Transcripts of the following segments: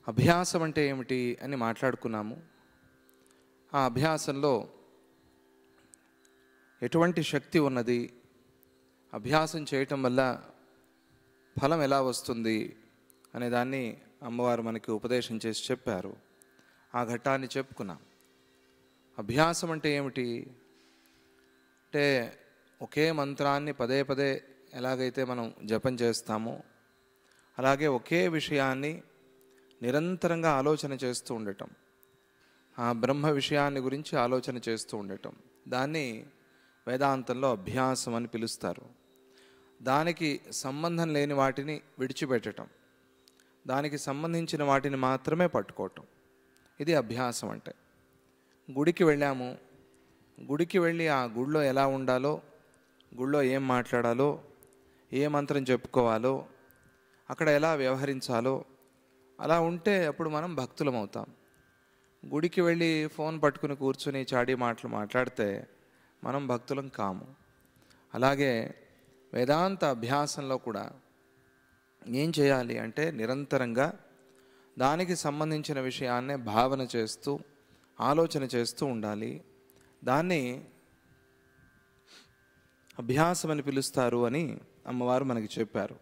అభ్యాసం అంటే ఏమిటి అని మాట్లాడుకున్నాము. ఆ అభ్యాసంలో ఎటువంటి శక్తి ఉన్నది, అభ్యాసం చేయటం వల్ల ఫలం ఎలా వస్తుంది అనే దాన్ని అమ్మవారు మనకి ఉపదేశం చేసి చెప్పారు. ఆ ఘట్టాన్ని చెప్పుకున్నాం. అభ్యాసం అంటే ఏమిటి అంటే ఒకే మంత్రాన్ని పదే పదే ఎలాగైతే మనం జపం చేస్తామో అలాగే ఒకే విషయాన్ని నిరంతరంగా ఆలోచన చేస్తూ ఉండటం, ఆ బ్రహ్మ విషయాన్ని గురించి ఆలోచన చేస్తూ ఉండటం, దాన్ని వేదాంతంలో అభ్యాసం అని పిలుస్తారు. దానికి సంబంధం లేని వాటిని విడిచిపెట్టడం, దానికి సంబంధించిన వాటిని మాత్రమే పట్టుకోవటం, ఇది అభ్యాసం అంటే. గుడికి వెళ్ళాము, గుడికి వెళ్ళి ఆ గుడిలో ఎలా ఉండాలో, గుడిలో ఏం మాట్లాడాలో, ఏ మంత్రం చెప్పుకోవాలో, అక్కడ ఎలా వ్యవహరించాలో అలా ఉంటే అప్పుడు మనం భక్తులం అవుతాం. గుడికి వెళ్ళి ఫోన్ పట్టుకుని కూర్చుని చాడీ మాటలు మాట్లాడితే మనం భక్తులం కాము. అలాగే వేదాంత అభ్యాసంలో కూడా ఏం చేయాలి అంటే నిరంతరంగా దానికి సంబంధించిన విషయాన్నే భావన చేస్తూ ఆలోచన చేస్తూ ఉండాలి. దాన్ని అభ్యాసం అని పిలుస్తారు అని అమ్మవారు మనకి చెప్పారు.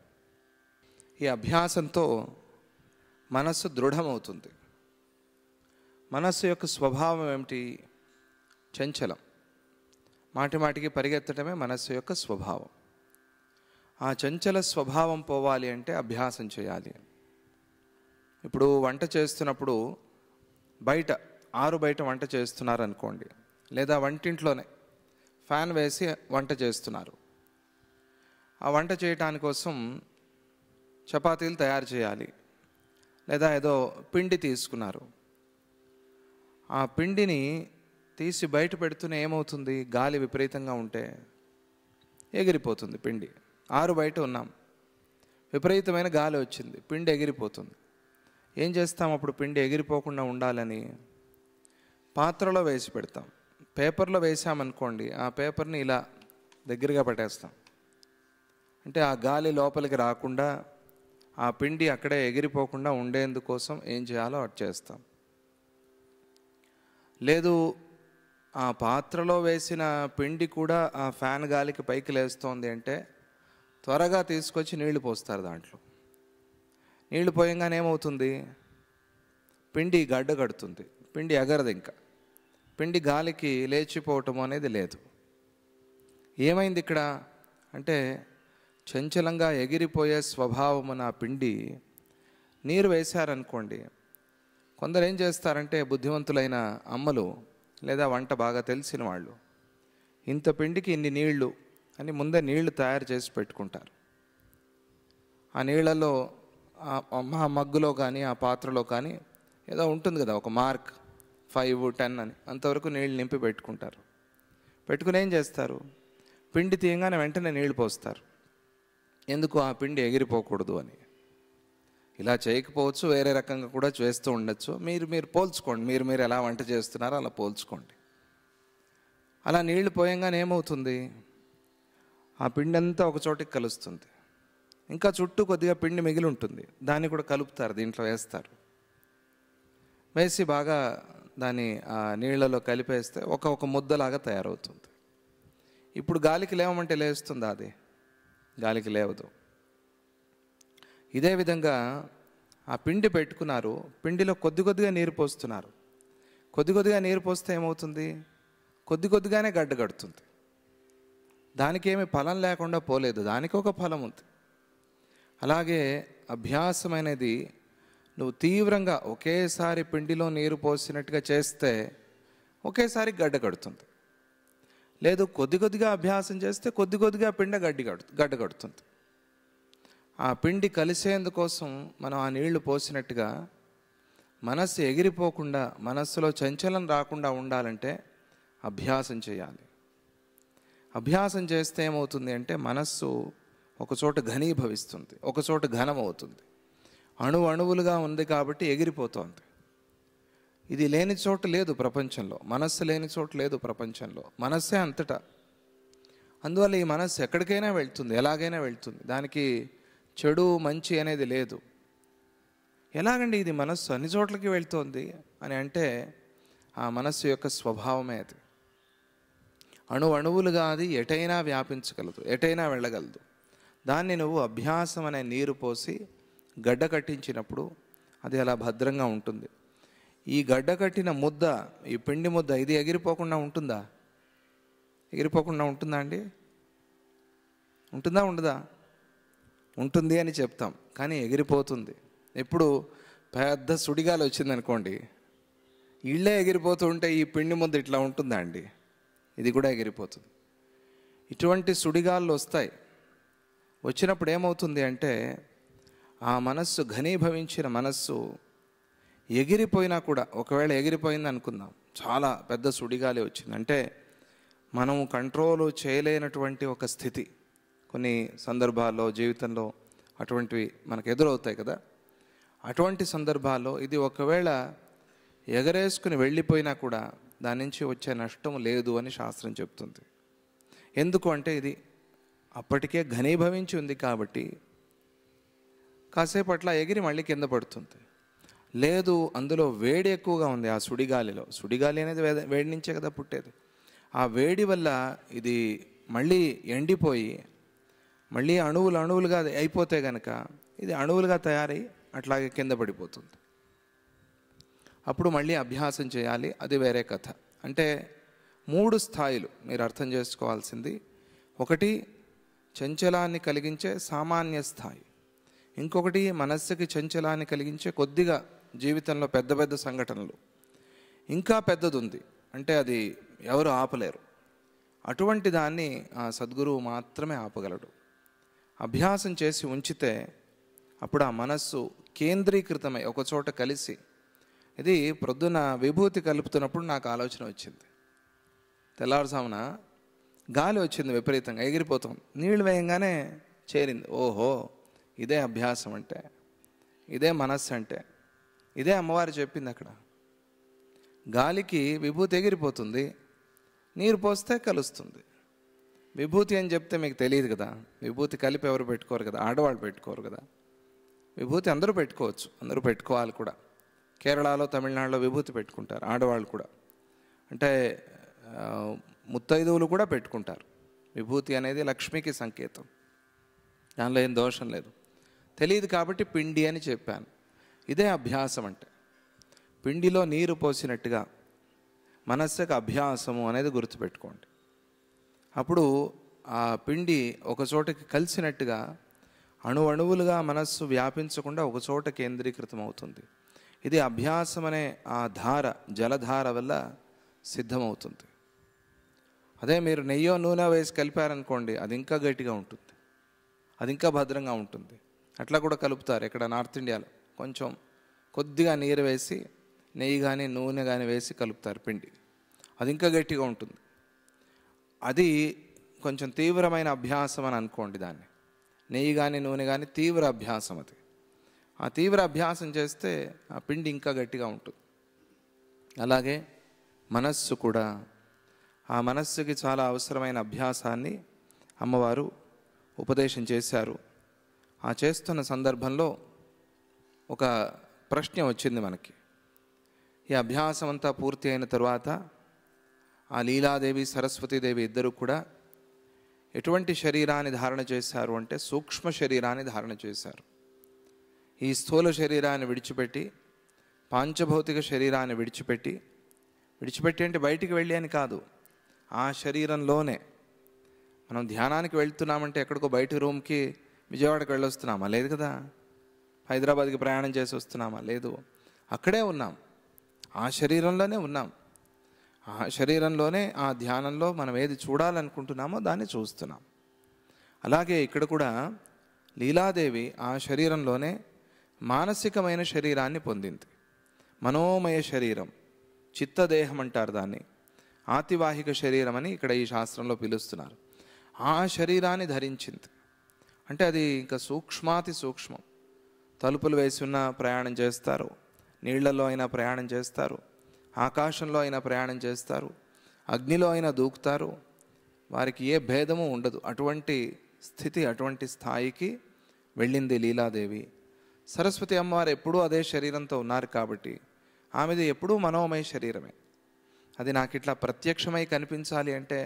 ఈ అభ్యాసంతో మనస్సు దృఢమవుతుంది. మనస్సు యొక్క స్వభావం ఏమిటి? చంచలం, మాటి మాటికి పరిగెత్తడమే మనస్సు యొక్క స్వభావం. ఆ చంచల స్వభావం పోవాలి అంటే అభ్యాసం చేయాలి. ఇప్పుడు వంట చేస్తున్నప్పుడు ఆరు బయట వంట చేస్తున్నారు అనుకోండి, లేదా వంటింట్లోనే ఫ్యాన్ వేసి వంట చేస్తున్నారు. ఆ వంట చేయటాని కోసం చపాతీలు తయారు చేయాలి, లేదా ఏదో పిండి తీసుకున్నారు. ఆ పిండిని తీసి బయట పెడుతూనే ఏమవుతుంది? గాలి విపరీతంగా ఉంటే ఎగిరిపోతుంది పిండి. ఆరు బయట ఉన్నాం, విపరీతమైన గాలి వచ్చింది, పిండి ఎగిరిపోతుంది. ఏం చేస్తాం అప్పుడు? పిండి ఎగిరిపోకుండా ఉండాలని పాత్రలో వేసి పెడతాం. పేపర్లో వేసామనుకోండి, ఆ పేపర్ని ఇలా దగ్గరగా పెట్టేస్తాం. అంటే ఆ గాలి లోపలికి రాకుండా, ఆ పిండి అక్కడే ఎగిరిపోకుండా ఉండేందుకోసం ఏం చేయాలో అటు చేస్తాం. లేదు, ఆ పాత్రలో వేసిన పిండి కూడా ఆ ఫ్యాన్ గాలికి పైకి లేస్తోంది అంటే త్వరగా తీసుకొచ్చి నీళ్లు పోస్తారు. దాంట్లో నీళ్లు పోయంగానే ఏమవుతుంది? పిండి గడ్డ కడుతుంది, పిండి ఎగరదు. ఇంకా పిండి గాలికి లేచిపోవటం అనేది లేదు. ఏమైంది ఇక్కడ అంటే చంచలంగా ఎగిరిపోయే స్వభావమున ఆ పిండి నీరు వేశారనుకోండి. కొందరు ఏం చేస్తారంటే బుద్ధిమంతులైన అమ్మలు లేదా వంట బాగా తెలిసిన వాళ్ళు ఇంత పిండికి ఇన్ని నీళ్లు అని ముందే నీళ్లు తయారు చేసి పెట్టుకుంటారు. ఆ నీళ్లలో ఆ మగ్గులో కానీ ఆ పాత్రలో కానీ ఏదో ఉంటుంది కదా, ఒక మార్క్ 5, 10 అని, అంతవరకు నీళ్ళు నింపి పెట్టుకుంటారు. పెట్టుకుని ఏం చేస్తారు? పిండి తీయగానే వెంటనే నీళ్లు పోస్తారు. ఎందుకు? ఆ పిండి ఎగిరిపోకూడదు అని. ఇలా చేయకపోవచ్చు, వేరే రకంగా కూడా చేస్తూ ఉండొచ్చు. మీరు పోల్చుకోండి, మీరు ఎలా వంట చేస్తున్నారో అలా పోల్చుకోండి. అలా నీళ్లు పోయంగానే ఏమవుతుంది? ఆ పిండి అంతా ఒక చోటికి కలుస్తుంది. ఇంకా చుట్టూ కొద్దిగా పిండి మిగిలి ఉంటుంది, దాన్ని కూడా కలుపుతారు, దీంట్లో వేస్తారు. వేసి బాగా దాన్ని ఆ నీళ్లలో కలిపేస్తే ఒక ముద్దలాగా తయారవుతుంది. ఇప్పుడు గాలికి లేవమంటే లేస్తుందా? అది గాలికి లేవదు. ఇదే విధంగా ఆ పిండి పెట్టుకున్నారు, పిండిలో కొద్దిగా నీరు పోస్తున్నారు. కొద్దిగా నీరు పోస్తే ఏమవుతుంది? కొద్దిగానే గడ్డ కడుతుంది. దానికి ఏమి ఫలం లేకుండా పోలేదు, దానికి ఒక ఫలం ఉంది. అలాగే అభ్యాసం అనేది నువ్వు తీవ్రంగా ఒకేసారి పిండిలో నీరు పోసినట్టుగా చేస్తే ఒకేసారి గడ్డ కడుతుంది. లేదు, కొద్దిగా అభ్యాసం చేస్తే కొద్దిగా గడ్డ కడుతుంది. ఆ పిండి కలిసేందుకోసం మనం ఆ నీళ్లు పోసినట్టుగా మనస్సు ఎగిరిపోకుండా, మనస్సులో చంచలం రాకుండా ఉండాలంటే అభ్యాసం చేయాలి. అభ్యాసం చేస్తే ఏమవుతుంది అంటే మనస్సు ఒకచోట ఘనీభవిస్తుంది, ఒకచోట ఘనమవుతుంది. అణువులుగా ఉంది కాబట్టి ఎగిరిపోతుంది. ఇది లేని చోటు లేదు ప్రపంచంలో, మనస్సు లేని చోటు లేదు ప్రపంచంలో, మనస్సే అంతటా. అందువల్ల ఈ మనస్సు ఎక్కడికైనా వెళ్తుంది, ఎలాగైనా వెళ్తుంది. దానికి చెడు మంచి అనేది లేదు. ఎలాగండి ఇది మనస్సు అన్ని చోట్లకి వెళ్తోంది అని అంటే ఆ మనస్సు యొక్క స్వభావమే అది. అణువులుగా అది ఎటైనా వ్యాపించగలదు, ఎటైనా వెళ్ళగలదు. దాన్ని నువ్వు అభ్యాసం అనే నీరు పోసి గడ్డ కట్టించినప్పుడు అది అలా భద్రంగా ఉంటుంది. ఈ గడ్డ కట్టిన ముద్ద, ఈ పిండి ముద్ద, ఇది ఎగిరిపోకుండా ఉంటుందా? ఎగిరిపోకుండా ఉంటుందా అండి? ఉంటుందా ఉండదా? ఉంటుంది అని చెప్తాం, కానీ ఎగిరిపోతుంది. ఎప్పుడు పెద్ద సుడిగాలి వచ్చిందనుకోండి, ఇళ్ళే ఎగిరిపోతూ ఉంటే ఈ పిండి ముద్ద ఇట్లా ఉంటుందా అండి? ఇది కూడా ఎగిరిపోతుంది. ఇటువంటి సుడిగాళ్ళు వస్తాయి. వచ్చినప్పుడు ఏమవుతుంది అంటే ఆ మనస్సు, ఘనీభవించిన మనస్సు ఎగిరిపోయినా కూడా, ఒకవేళ ఎగిరిపోయింది అనుకుందాం, చాలా పెద్ద సుడిగాలి వచ్చింది అంటే మనం కంట్రోల్ చేయలేనటువంటి ఒక స్థితి. కొన్ని సందర్భాల్లో జీవితంలో అటువంటివి మనకు ఎదురవుతాయి కదా. అటువంటి సందర్భాల్లో ఇది ఒకవేళ ఎగరేసుకుని వెళ్ళిపోయినా కూడా దాని నుంచి వచ్చే నష్టం లేదు అని శాస్త్రం చెప్తుంది. ఎందుకు అంటే ఇది అప్పటికే ఘనీభవించి ఉంది కాబట్టి కాసేపు అట్లా ఎగిరి మళ్ళీ కింద పడుతుంది. లేదు, అందులో వేడి ఎక్కువగా ఉంది ఆ సుడిగాలిలో. సుడిగాలి అనేది వేడి నుంచే కదా పుట్టేది. ఆ వేడి వల్ల ఇది మళ్ళీ ఎండిపోయి మళ్ళీ అణువులుగా అయిపోతే కనుక ఇది అణువులుగా తయారై అట్లాగే కింద పడిపోతుంది. అప్పుడు మళ్ళీ అభ్యాసం చేయాలి, అది వేరే కథ. అంటే 3 స్థాయిలు మీరు అర్థం చేసుకోవాల్సింది. ఒకటి చంచలాన్ని కలిగించే సామాన్య స్థాయి, ఇంకొకటి మనస్సుకి చంచలాన్ని కలిగించే కొద్దిగా జీవితంలో పెద్ద పెద్ద సంఘటనలు, ఇంకా పెద్దది ఉంది అంటే అది ఎవరు ఆపలేరు. అటువంటి దాన్ని ఆ సద్గురువు మాత్రమే ఆపగలడు. అభ్యాసం చేసి ఉంచితే అప్పుడు ఆ మనస్సు కేంద్రీకృతమై ఒకచోట కలిసి, ఇది ప్రొద్దున విభూతి కలుపుతున్నప్పుడు నాకు ఆలోచన వచ్చింది. తెల్లవారుజామున గాలి వచ్చింది విపరీతంగా, ఎగిరిపోతాం, నీళ్లు వేయంగానే చేరింది. ఓహో, ఇదే అభ్యాసం అంటే, ఇదే మనస్సు అంటే. ఇదే అమ్మవారు చెప్పింది అక్కడ. గాలికి విభూతి ఎగిరిపోతుంది, నీరు పోస్తే కలుస్తుంది. విభూతి అని చెప్తే మీకు తెలియదు కదా. విభూతి కలిపి ఎవరు పెట్టుకోరు కదా, ఆడవాళ్ళు పెట్టుకోరు కదా. విభూతి అందరూ పెట్టుకోవచ్చు, అందరూ పెట్టుకోవాలి కూడా. కేరళలో, తమిళనాడులో విభూతి పెట్టుకుంటారు ఆడవాళ్ళు కూడా. అంటే ముత్తైదువులు కూడా పెట్టుకుంటారు. విభూతి అనేది లక్ష్మికి సంకేతం, దానిలో ఏం దోషం లేదు. తెలియదు కాబట్టి పిండి అని చెప్పాను. ఇదే అభ్యాసం అంటే. పిండిలో నీరు పోసినట్టుగా మనస్సుకు అభ్యాసము అనేది గుర్తుపెట్టుకోండి. అప్పుడు ఆ పిండి ఒక చోటకి కలిసినట్టుగా అణువులుగా మనస్సు వ్యాపించకుండా ఒక చోట కేంద్రీకృతం అవుతుంది. ఇది అభ్యాసం అనే ఆ ధార, జలధార వల్ల సిద్ధమవుతుంది. అదే మీరు నెయ్యో నూనె వేసి కలిపారనుకోండి, అది ఇంకా గట్టిగా ఉంటుంది, అది ఇంకా భద్రంగా ఉంటుంది. అట్లా కూడా కలుపుతారు ఇక్కడ నార్త్ ఇండియాలో. కొంచెం కొద్దిగా నీరు వేసి నెయ్యి కానీ నూనె కానీ వేసి కలుపుతారు పిండి, అది ఇంకా గట్టిగా ఉంటుంది. అది కొంచెం తీవ్రమైన అభ్యాసం అని అనుకోండి దాన్ని. నెయ్యి కానీ నూనె కానీ తీవ్ర అభ్యాసం అది. ఆ తీవ్ర అభ్యాసం చేస్తే ఆ పిండి ఇంకా గట్టిగా ఉంటుంది. అలాగే మనస్సు కూడా, ఆ మనస్సుకి చాలా అవసరమైన అభ్యాసాన్ని అమ్మవారు ఉపదేశం చేశారు. ఆ చేస్తున్న సందర్భంలో ఒక ప్రశ్న వచ్చింది మనకి. ఈ అభ్యాసం అంతా పూర్తి అయిన తరువాత ఆ లీలాదేవి, సరస్వతీదేవి ఇద్దరు కూడా ఎటువంటి శరీరాన్ని ధారణ చేశారు అంటే సూక్ష్మ శరీరాన్ని ధారణ చేశారు. ఈ స్థూల శరీరాన్ని విడిచిపెట్టి, పాంచభౌతిక శరీరాన్ని విడిచిపెట్టి అంటే బయటికి వెళ్ళి అని కాదు, ఆ శరీరంలోనే. మనం ధ్యానానికి వెళ్తున్నామంటే ఎక్కడికో బయట రూమ్కి విజయవాడకి వెళ్ళొస్తున్నామా? లేదు కదా. హైదరాబాద్కి ప్రయాణం చేసి వస్తున్నామా? లేదు. అక్కడే ఉన్నాం, ఆ శరీరంలోనే ఉన్నాం. ఆ శరీరంలోనే, ఆ ధ్యానంలో మనం ఏది చూడాలనుకుంటున్నామో దాన్ని చూస్తున్నాం. అలాగే ఇక్కడ కూడా లీలాదేవి ఆ శరీరంలోనే మానసికమైన శరీరాన్ని పొందింది. మనోమయ శరీరం, చిత్తదేహం అంటారు దాన్ని. ఆతివాహిక శరీరం అని ఇక్కడ ఈ శాస్త్రంలో పిలుస్తున్నారు. ఆ శరీరాన్ని ధరించింది. అంటే అది ఇంకా సూక్ష్మాతి సూక్ష్మం. తలుపులు వేసి ఉన్న ప్రయాణం చేస్తారు, నీళ్లలో అయినా ప్రయాణం చేస్తారు, ఆకాశంలో అయినా ప్రయాణం చేస్తారు, అగ్నిలో అయినా దూకుతారు. వారికి ఏ భేదము ఉండదు. అటువంటి స్థితి, అటువంటి స్థాయికి వెళ్ళింది లీలాదేవి. సరస్వతి అమ్మవారు ఎప్పుడూ అదే శరీరంతో ఉన్నారు కాబట్టి ఆమెది ఎప్పుడూ మనోమయ శరీరమే. అది నాకు ఇట్లా ప్రత్యక్షమై కనిపించాలి అంటే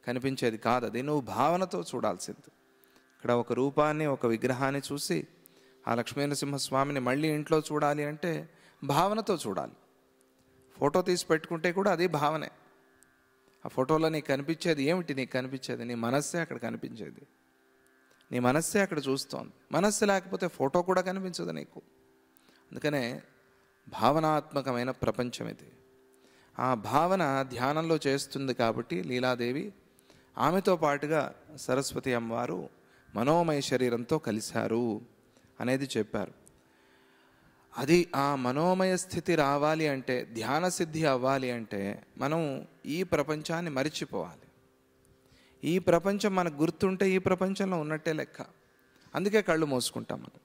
కనిపించేది కాదు. అది నువ్వు భావనతో చూడాల్సింది. ఇక్కడ ఒక రూపాన్ని, ఒక విగ్రహాన్ని చూసి ఆ లక్ష్మీనరసింహస్వామిని మళ్ళీ ఇంట్లో చూడాలి అంటే భావనతో చూడాలి. ఫోటో తీసి పెట్టుకుంటే కూడా అది భావనే. ఆ ఫోటోలో నీకు కనిపించేది ఏమిటి? నీకు కనిపించేది నీ మనస్సే. అక్కడ కనిపించేది నీ మనస్సే, అక్కడ చూస్తోంది. మనస్సు లేకపోతే ఫోటో కూడా కనిపించదు నీకు. అందుకనే భావనాత్మకమైన ప్రపంచం ఇది. ఆ భావన ధ్యానంలో చేస్తుంది కాబట్టి లీలాదేవి ఆమెతో పాటుగా సరస్వతి అమ్మవారు మనోమయ శరీరంతో కలిశారు అనేది చెప్పారు. అది ఆ మనోమయ స్థితి రావాలి అంటే, ధ్యాన సిద్ధి అవ్వాలి అంటే మనం ఈ ప్రపంచాన్ని మరిచిపోవాలి. ఈ ప్రపంచం మనకు గుర్తుంటే ఈ ప్రపంచంలో ఉన్నట్టే లెక్క. అందుకే కళ్ళు మూసుకుంటాం మనం.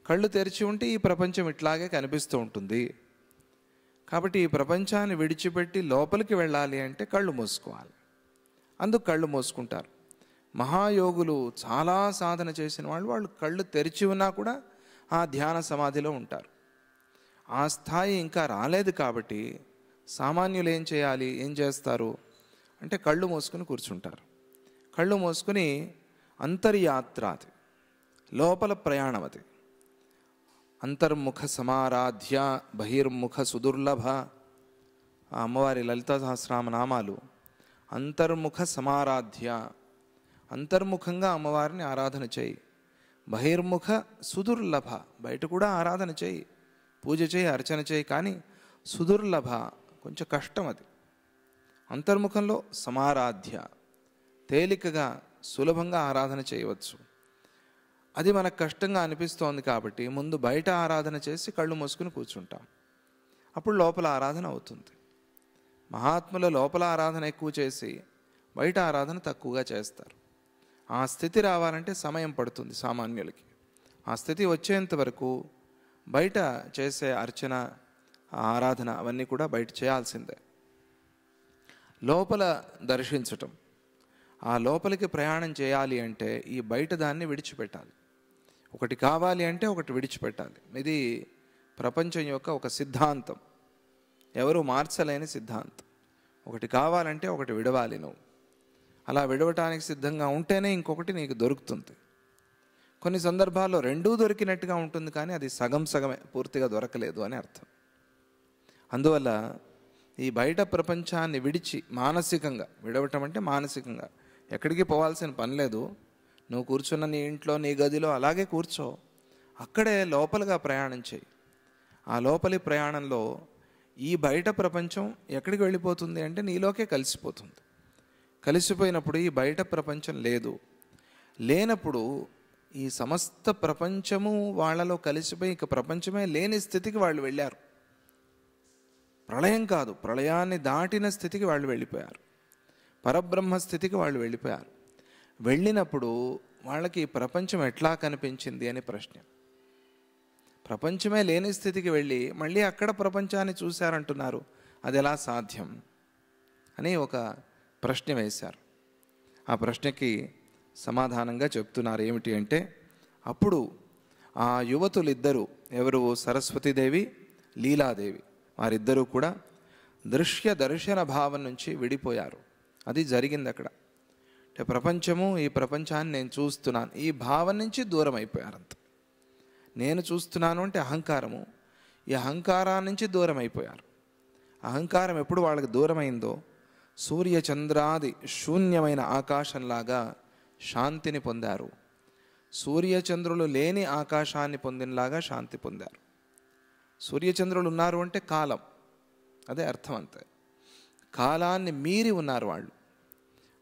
కళ్ళు తెరిచి ఉంటే ఈ ప్రపంచం ఇట్లాగే కనిపిస్తూ ఉంటుంది. కాబట్టి ఈ ప్రపంచాన్ని విడిచిపెట్టి లోపలికి వెళ్ళాలి అంటే కళ్ళు మూసుకోవాలి. అందుకు కళ్ళు మూసుకుంటారు. మహాయోగులు, చాలా సాధన చేసిన వాళ్ళు కళ్ళు తెరిచి ఉన్నా కూడా ఆ ధ్యాన సమాధిలో ఉంటారు. ఆ స్థాయి ఇంకా రాలేదు కాబట్టి సామాన్యులు ఏం చేయాలి, ఏం చేస్తారు అంటే కళ్ళు మూసుకుని కూర్చుంటారు. కళ్ళు మూసుకుని అంతర్యాత్ర, అది లోపల ప్రయాణం, అది అంతర్ముఖ సమారాధ్య బహిర్ముఖ సుదుర్లభ. ఆ అమ్మవారి లలితా సహస్రనామ నామాలు. అంతర్ముఖ సమారాధ్య, అంతర్ముఖంగా అమ్మవారిని ఆరాధన చేయి. బహిర్ముఖ సుదుర్లభ, బయట కూడా ఆరాధన చేయి, పూజ చేయి, అర్చన చేయి. కానీ సుదుర్లభ కొంచెం కష్టం అది. అంతర్ముఖంలో సమారాధ్య, తేలికగా సులభంగా ఆరాధన చేయవచ్చు. అది మనకు కష్టంగా అనిపిస్తోంది కాబట్టి ముందు బయట ఆరాధన చేసి కళ్ళు మూసుకుని కూర్చుంటాం. అప్పుడు లోపల ఆరాధన అవుతుంది. మహాత్ముల లోపల ఆరాధన ఎక్కువ చేసి బయట ఆరాధన తక్కువగా చేస్తారు. ఆ స్థితి రావాలంటే సమయం పడుతుంది సామాన్యులకి. ఆ స్థితి వచ్చేంత వరకు బయట చేసే అర్చన, ఆరాధన అవన్నీ కూడా బయట చేయాల్సిందే. లోపల దర్శించటం, ఆ లోపలికి ప్రయాణం చేయాలి అంటే ఈ బయట దాన్ని విడిచిపెట్టాలి. ఒకటి కావాలి అంటే ఒకటి విడిచిపెట్టాలి. ఇది ప్రపంచం యొక్క ఒక సిద్ధాంతం, ఎవరు మార్చలేని సిద్ధాంతం. ఒకటి కావాలంటే ఒకటి విడవాలి. నువ్వు అలా విడవటానికి సిద్ధంగా ఉంటేనే ఇంకొకటి నీకు దొరుకుతుంది. కొన్ని సందర్భాల్లో రెండూ దొరికినట్టుగా ఉంటుంది, కానీ అది సగం సగమే, పూర్తిగా దొరకలేదు అని అర్థం. అందువల్ల ఈ బయట ప్రపంచాన్ని విడిచి మానసికంగా విడవటం అంటే మానసికంగా ఎక్కడికి పోవాల్సిన పని లేదు. నువ్వు కూర్చున్న నీ ఇంట్లో, నీ గదిలో అలాగే కూర్చో, అక్కడే లోపలగా ప్రయాణం చేయి. ఆ లోపలి ప్రయాణంలో ఈ బయట ప్రపంచం ఎక్కడికి వెళ్ళిపోతుంది అంటే నీలోకే కలిసిపోతుంది. కలిసిపోయినప్పుడు ఈ బయట ప్రపంచం లేదు. లేనప్పుడు ఈ సమస్త ప్రపంచము వాళ్ళలో కలిసిపోయి ఇక ప్రపంచమే లేని స్థితికి వాళ్ళు వెళ్ళారు. ప్రళయం కాదు, ప్రళయాన్ని దాటిన స్థితికి వాళ్ళు వెళ్ళిపోయారు. పరబ్రహ్మ స్థితికి వాళ్ళు వెళ్ళిపోయారు. వెళ్ళినప్పుడు వాళ్ళకి ఈ ప్రపంచం ఎట్లా కనిపించింది అని ప్రశ్న. ప్రపంచమే లేని స్థితికి వెళ్ళి మళ్ళీ అక్కడ ప్రపంచాన్ని చూశారంటున్నారు. అది ఎలా సాధ్యం అని ఒక ప్రశ్న వేశారు. ఆ ప్రశ్నకి సమాధానంగా చెప్తున్నారు. ఏమిటి అంటే, అప్పుడు ఆ యువతులిద్దరూ, ఎవరు సరస్వతీదేవి, లీలాదేవి, వారిద్దరూ కూడా దృశ్య దర్శన భావం నుంచి విడిపోయారు. అది జరిగింది అక్కడ. అంటే ప్రపంచము, ఈ ప్రపంచాన్ని నేను చూస్తున్నాను, ఈ భావం నుంచి దూరం అయిపోయారంత. నేను చూస్తున్నాను అంటే అహంకారము, ఈ అహంకారాన్ని నుంచి దూరం అయిపోయారు. అహంకారం ఎప్పుడు వాళ్ళకి దూరమైందో సూర్య చంద్రాది శూన్యమైన ఆకాశంలాగా శాంతిని పొందారు. సూర్యచంద్రులు లేని ఆకాశాన్ని పొందినలాగా శాంతి పొందారు. సూర్యచంద్రులు ఉన్నారు అంటే కాలం, అదే అర్థం. అంతే, కాలాన్ని మీరి ఉన్నారు వాళ్ళు.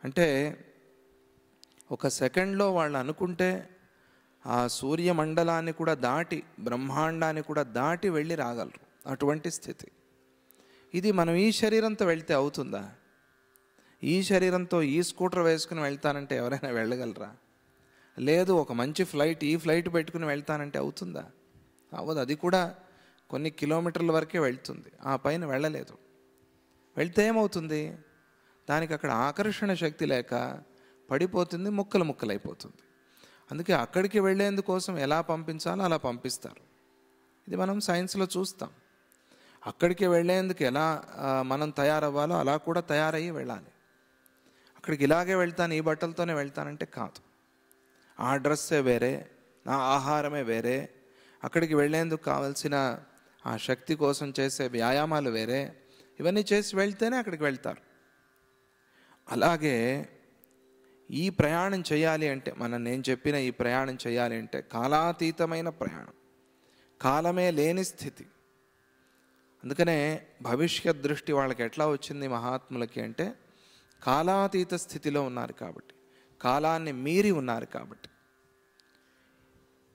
అంటే ఒక సెకండ్లో వాళ్ళు అనుకుంటే ఆ సూర్యమండలాన్ని కూడా దాటి, బ్రహ్మాండాన్ని కూడా దాటి వెళ్ళి రాగలరు. అటువంటి స్థితి. ఇది మనం ఈ శరీరంతో వెళ్తే అవుతుందా? ఈ శరీరంతో ఈ స్కూటర్ వేసుకుని వెళ్తానంటే ఎవరైనా వెళ్ళగలరా? లేదు, ఒక మంచి ఫ్లైట్, ఈ ఫ్లైట్ పెట్టుకుని వెళ్తానంటే అవుతుందా? అవ్వదు. అది కూడా కొన్ని కిలోమీటర్ల వరకే వెళ్తుంది, ఆ పైన వెళ్ళలేదు. వెళ్తే ఏమవుతుంది? దానికి అక్కడ ఆకర్షణ శక్తి లేక పడిపోతుంది, ముక్కలు ముక్కలైపోతుంది. అందుకే అక్కడికి వెళ్ళేందుకోసం ఎలా పంపించాలో అలా పంపిస్తారు. ఇది మనం సైన్స్లో చూస్తాం. అక్కడికి వెళ్ళేందుకు ఎలా మనం తయారవ్వాలో అలా కూడా తయారయ్యి వెళ్ళాలి. అక్కడికి ఇలాగే వెళ్తాను, ఈ బట్టలతోనే వెళ్తానంటే కాదు. ఆ డ్రెస్సే వేరే, నా ఆహారమే వేరే, అక్కడికి వెళ్ళేందుకు కావలసిన ఆ శక్తి కోసం చేసే వ్యాయామాలు వేరే. ఇవన్నీ చేసి వెళ్తేనే అక్కడికి వెళ్తారు. అలాగే ఈ ప్రయాణం చేయాలి అంటే, నేను చెప్పిన ఈ ప్రయాణం చేయాలి అంటే కాలాతీతమైన ప్రయాణం, కాలమే లేని స్థితి. అందుకనే భవిష్యత్ దృష్టి వాళ్ళకి ఎట్లా వచ్చింది మహాత్ములకి అంటే, కాలాతీత స్థితిలో ఉన్నారు కాబట్టి, కాలాన్ని మీరి ఉన్నారు కాబట్టి.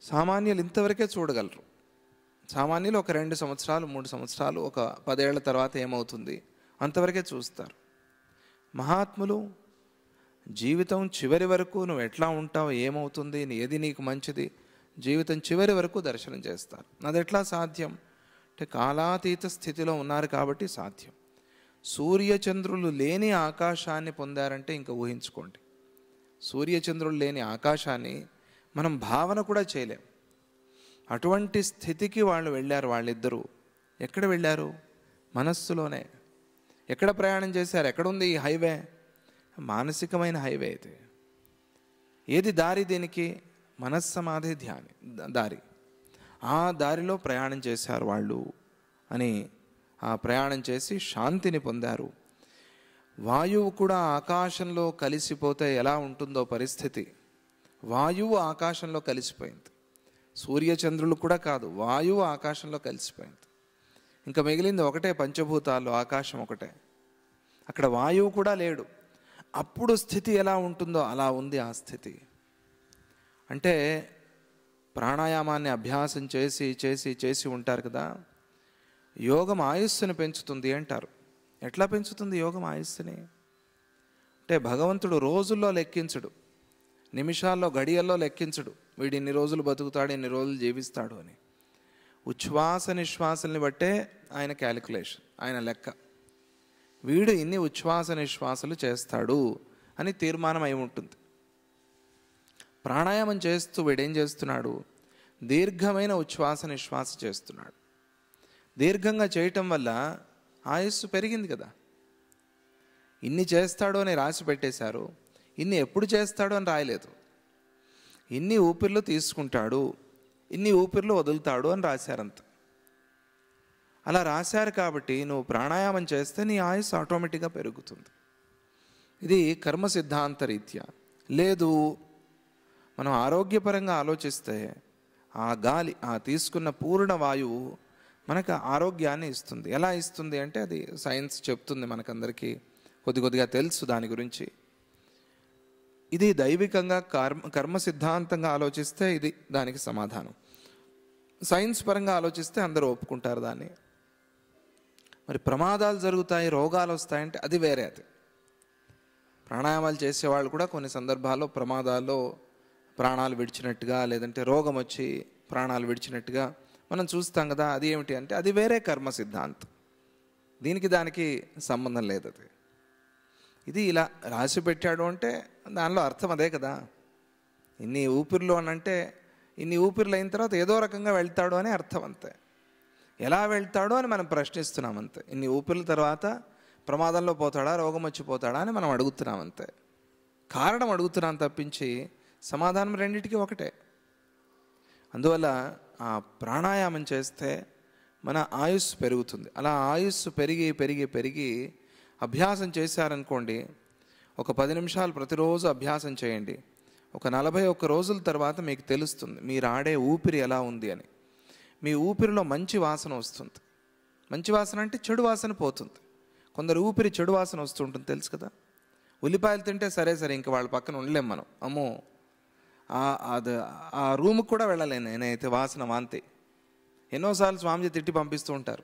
సామాన్యులు ఇంతవరకే చూడగలరు. సామాన్యులు ఒక 2 సంవత్సరాలు 3 సంవత్సరాలు, ఒక 10 ఏళ్ల తర్వాత ఏమవుతుంది అంతవరకే చూస్తారు. మహాత్ములు జీవితం చివరి వరకు నువ్వు ఎట్లా ఉంటావు, ఏమవుతుంది, ఏది నీకు మంచిది, జీవితం చివరి వరకు దర్శనం చేస్తారు. అది ఎట్లా సాధ్యం అంటే కాలాతీత స్థితిలో ఉన్నారు కాబట్టి సాధ్యం. సూర్యచంద్రులు లేని ఆకాశాన్ని పొందారంటే ఇంకా ఊహించుకోండి. సూర్యచంద్రులు లేని ఆకాశాన్ని మనం భావన కూడా చేయలేం. అటువంటి స్థితికి వాళ్ళు వెళ్ళారు. వాళ్ళిద్దరూ ఎక్కడ వెళ్ళారు? మనస్సులోనే. ఎక్కడ ప్రయాణం చేశారు? ఎక్కడుంది ఈ హైవే? మానసికమైన హైవే అయితే. ఏది దారి దీనికి? మనస్సమాధి దారి. ఆ దారిలో ప్రయాణం చేశారు వాళ్ళు అని, ఆ ప్రయాణం చేసి శాంతిని పొందారు. వాయువు కూడా ఆకాశంలో కలిసిపోతే ఎలా ఉంటుందో పరిస్థితి, వాయువు ఆకాశంలో కలిసిపోయింది. సూర్యచంద్రులు కూడా కాదు, వాయువు ఆకాశంలో కలిసిపోయింది. ఇంకా మిగిలింది ఒకటే, పంచభూతాలు, ఆకాశం ఒకటే. అక్కడ వాయువు కూడా లేడు. అప్పుడు స్థితి ఎలా ఉంటుందో అలా ఉంది ఆ స్థితి. అంటే ప్రాణాయామాన్ని అభ్యాసం చేసి చేసి చేసి ఉంటారు కదా. యోగం ఆయుస్సుని పెంచుతుంది అంటారు. ఎట్లా పెంచుతుంది యోగం ఆయుస్సుని అంటే, భగవంతుడు రోజుల్లో లెక్కించడు, నిమిషాల్లో గడియల్లో లెక్కించడు. వీడు ఇన్ని రోజులు బతుకుతాడు, ఇన్ని రోజులు జీవిస్తాడు అని. ఉచ్ఛ్వాస నిశ్వాసల్ని బట్టే ఆయన క్యాలిక్యులేషన్, ఆయన లెక్క. వీడు ఇన్ని ఉచ్ఛ్వాస నిశ్వాసలు చేస్తాడు అని తీర్మానం అయి ఉంటుంది. ప్రాణాయామం చేస్తూ వీడేం చేస్తున్నాడు? దీర్ఘమైన ఉచ్ఛ్వాస నిశ్వాస చేస్తున్నాడు. దీర్ఘంగా చేయటం వల్ల ఆయుస్సు పెరిగింది కదా. ఇన్ని చేస్తాడు అని రాసి పెట్టేశారు, ఇన్ని ఎప్పుడు చేస్తాడు అని రాయలేదు. ఇన్ని ఊపిర్లు తీసుకుంటాడు, ఇన్ని ఊపిర్లు వదులుతాడు అని రాశారంత. అలా రాశారు కాబట్టి నువ్వు ప్రాణాయామం చేస్తే నీ ఆయుస్సు ఆటోమేటిక్గా పెరుగుతుంది. ఇది కర్మ సిద్ధాంత రీత్యా. లేదు, మనం ఆరోగ్యపరంగా ఆలోచిస్తే ఆ గాలి, ఆ తీసుకున్న పూర్ణ వాయువు మనకు ఆరోగ్యాన్ని ఇస్తుంది. ఎలా ఇస్తుంది అంటే అది సైన్స్ చెప్తుంది, మనకందరికీ కొద్దిగా తెలుసు దాని గురించి. ఇది దైవికంగా కర్మ సిద్ధాంతంగా ఆలోచిస్తే ఇది దానికి సమాధానం. సైన్స్ పరంగా ఆలోచిస్తే అందరూ ఒప్పుకుంటారు దాన్ని. మరి ప్రమాదాలు జరుగుతాయి, రోగాలు వస్తాయంటే అది వేరే. అది ప్రాణాయామాలు చేసేవాళ్ళు కూడా కొన్ని సందర్భాల్లో ప్రమాదాల్లో ప్రాణాలు విడిచినట్టుగా, లేదంటే రోగం వచ్చి ప్రాణాలు విడిచినట్టుగా మనం చూస్తాం కదా. అది ఏమిటి అంటే అది వేరే కర్మ సిద్ధాంతం, దానికి సంబంధం లేదు. అది ఇది ఇలా రాసి పెట్టాడు అంటే దానిలో అర్థం అదే కదా. ఇన్ని ఊపిర్లు అని అంటే ఇన్ని ఊపిర్లు అయిన తర్వాత ఏదో రకంగా వెళ్తాడు అని అర్థం. అంతే. ఎలా వెళ్తాడో అని మనం ప్రశ్నిస్తున్నాం అంతే. ఇన్ని ఊపిర్ల తర్వాత ప్రమాదంలో పోతాడా, రోగం వచ్చి పోతాడా అని మనం అడుగుతున్నాం అంతే. కారణం అడుగుతున్నాం తప్పించి సమాధానం రెండింటికి ఒకటే. అందువల్ల ఆ ప్రాణాయామం చేస్తే మన ఆయుస్సు పెరుగుతుంది. అలా ఆయుస్సు పెరిగి పెరిగి పెరిగి అభ్యాసం చేశారనుకోండి, ఒక 10 నిమిషాలు ప్రతిరోజు అభ్యాసం చేయండి. ఒక 41 రోజుల తర్వాత మీకు తెలుస్తుంది మీరు ఆడే ఊపిరి ఎలా ఉంది అని. మీ ఊపిరిలో మంచి వాసన వస్తుంది. మంచి వాసన అంటే చెడు వాసన పోతుంది. కొందరు ఊపిరి చెడు వాసన వస్తుంటుంది, తెలుసు కదా. ఉల్లిపాయలు తింటే సరే ఇంక వాళ్ళ పక్కన ఉండలేం మనం. అమ్మో, ఆ రూమ్కి కూడా వెళ్ళలేను నేనైతే, వాసన వాంతి. ఎన్నోసార్లు స్వామిజీ తిట్టి పంపిస్తూ ఉంటారు,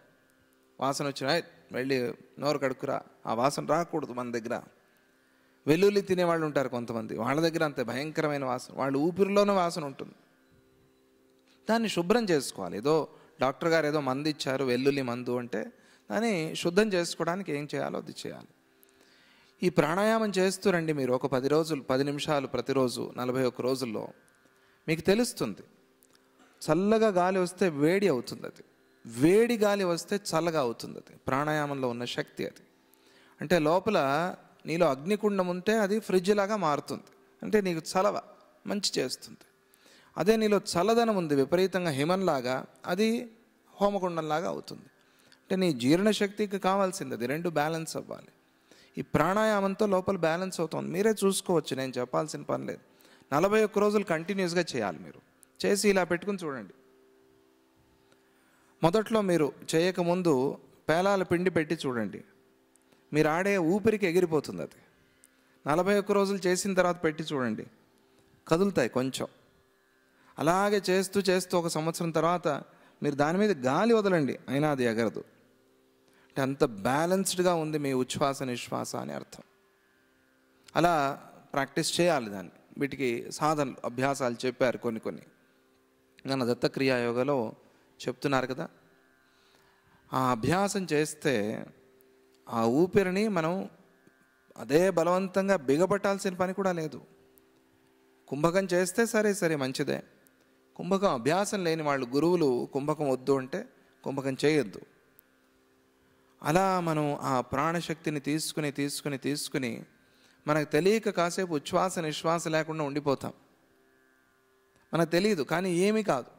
వాసన వచ్చిన వెళ్ళి నోరు కడుక్కురా, ఆ వాసన రాకూడదు మన దగ్గర. వెల్లుల్లి తినేవాళ్ళు ఉంటారు కొంతమంది, వాళ్ళ దగ్గర అంతే భయంకరమైన వాసన, వాళ్ళ ఊపిరిలోనే వాసన ఉంటుంది. దాన్ని శుభ్రం చేసుకోవాలి. ఏదో డాక్టర్ గారు ఏదో మందు ఇచ్చారు, వెల్లుల్లి మందు అంటే దాన్ని శుద్ధం చేసుకోవడానికి ఏం చేయాలో అది చేయాలి. ఈ ప్రాణాయామం చేస్తూ రండి మీరు. ఒక 10 నిమిషాలు ప్రతిరోజు 41 రోజుల్లో మీకు తెలుస్తుంది. చల్లగా గాలి వస్తే వేడి అవుతుంది, అది వేడి గాలి వస్తే చల్లగా అవుతుంది. అది ప్రాణాయామంలో ఉన్న శక్తి. అది అంటే లోపల నీలో అగ్నికుండం ఉంటే అది ఫ్రిడ్జ్ లాగా మారుతుంది, అంటే నీకు చలవ మంచి చేస్తుంది. అదే నీలో చల్లదనం ఉంది విపరీతంగా హిమంలాగా, అది హోమకుండంలాగా అవుతుంది. అంటే నీ జీర్ణశక్తికి కావాల్సింది అది, రెండు బ్యాలెన్స్ అవ్వాలి. ఈ ప్రాణాయామంతో లోపల బ్యాలెన్స్ అవుతుంది, మీరే చూసుకోవచ్చు, నేను చెప్పాల్సిన పని లేదు. 41 రోజులు కంటిన్యూస్గా చేయాలి. మీరు చేసి ఇలా పెట్టుకుని చూడండి. మొదట్లో మీరు చేయకముందు పేలాల పిండి పెట్టి చూడండి, మీరు ఆడే ఊపిరికి ఎగిరిపోతుంది అది. 41 రోజులు చేసిన తర్వాత పెట్టి చూడండి, కదులుతాయి కొంచెం. అలాగే చేస్తూ చేస్తూ 1 సంవత్సరం తర్వాత మీరు దాని మీద గాలి వదలండి, అయినా అది ఎగరదు. అంటే అంత బ్యాలెన్స్డ్గా ఉంది మీ ఉచ్ఛ్వాస నిశ్వాస అని అర్థం. అలా ప్రాక్టీస్ చేయాలి దాన్ని. వీటికి సాధనలు అభ్యాసాలు చెప్పారు కొన్ని. మన దత్తక్రియా యోగలో చెప్తున్నారు కదా. ఆ అభ్యాసం చేస్తే ఆ ఊపిరిని మనం అదే బలవంతంగా బిగపట్టాల్సిన పని కూడా లేదు. కుంభకం చేస్తే సరే మంచిదే. కుంభకం అభ్యాసం లేని వాళ్ళు, గురువులు కుంభకం వద్దు అంటే కుంభకం చేయొద్దు. అలా మనం ఆ ప్రాణశక్తిని తీసుకుని మనకు తెలియక కాసేపు ఉచ్ఛ్వాస నిశ్వాస లేకుండా ఉండిపోతాం. మనకు తెలియదు, కానీ ఏమీ కాదు,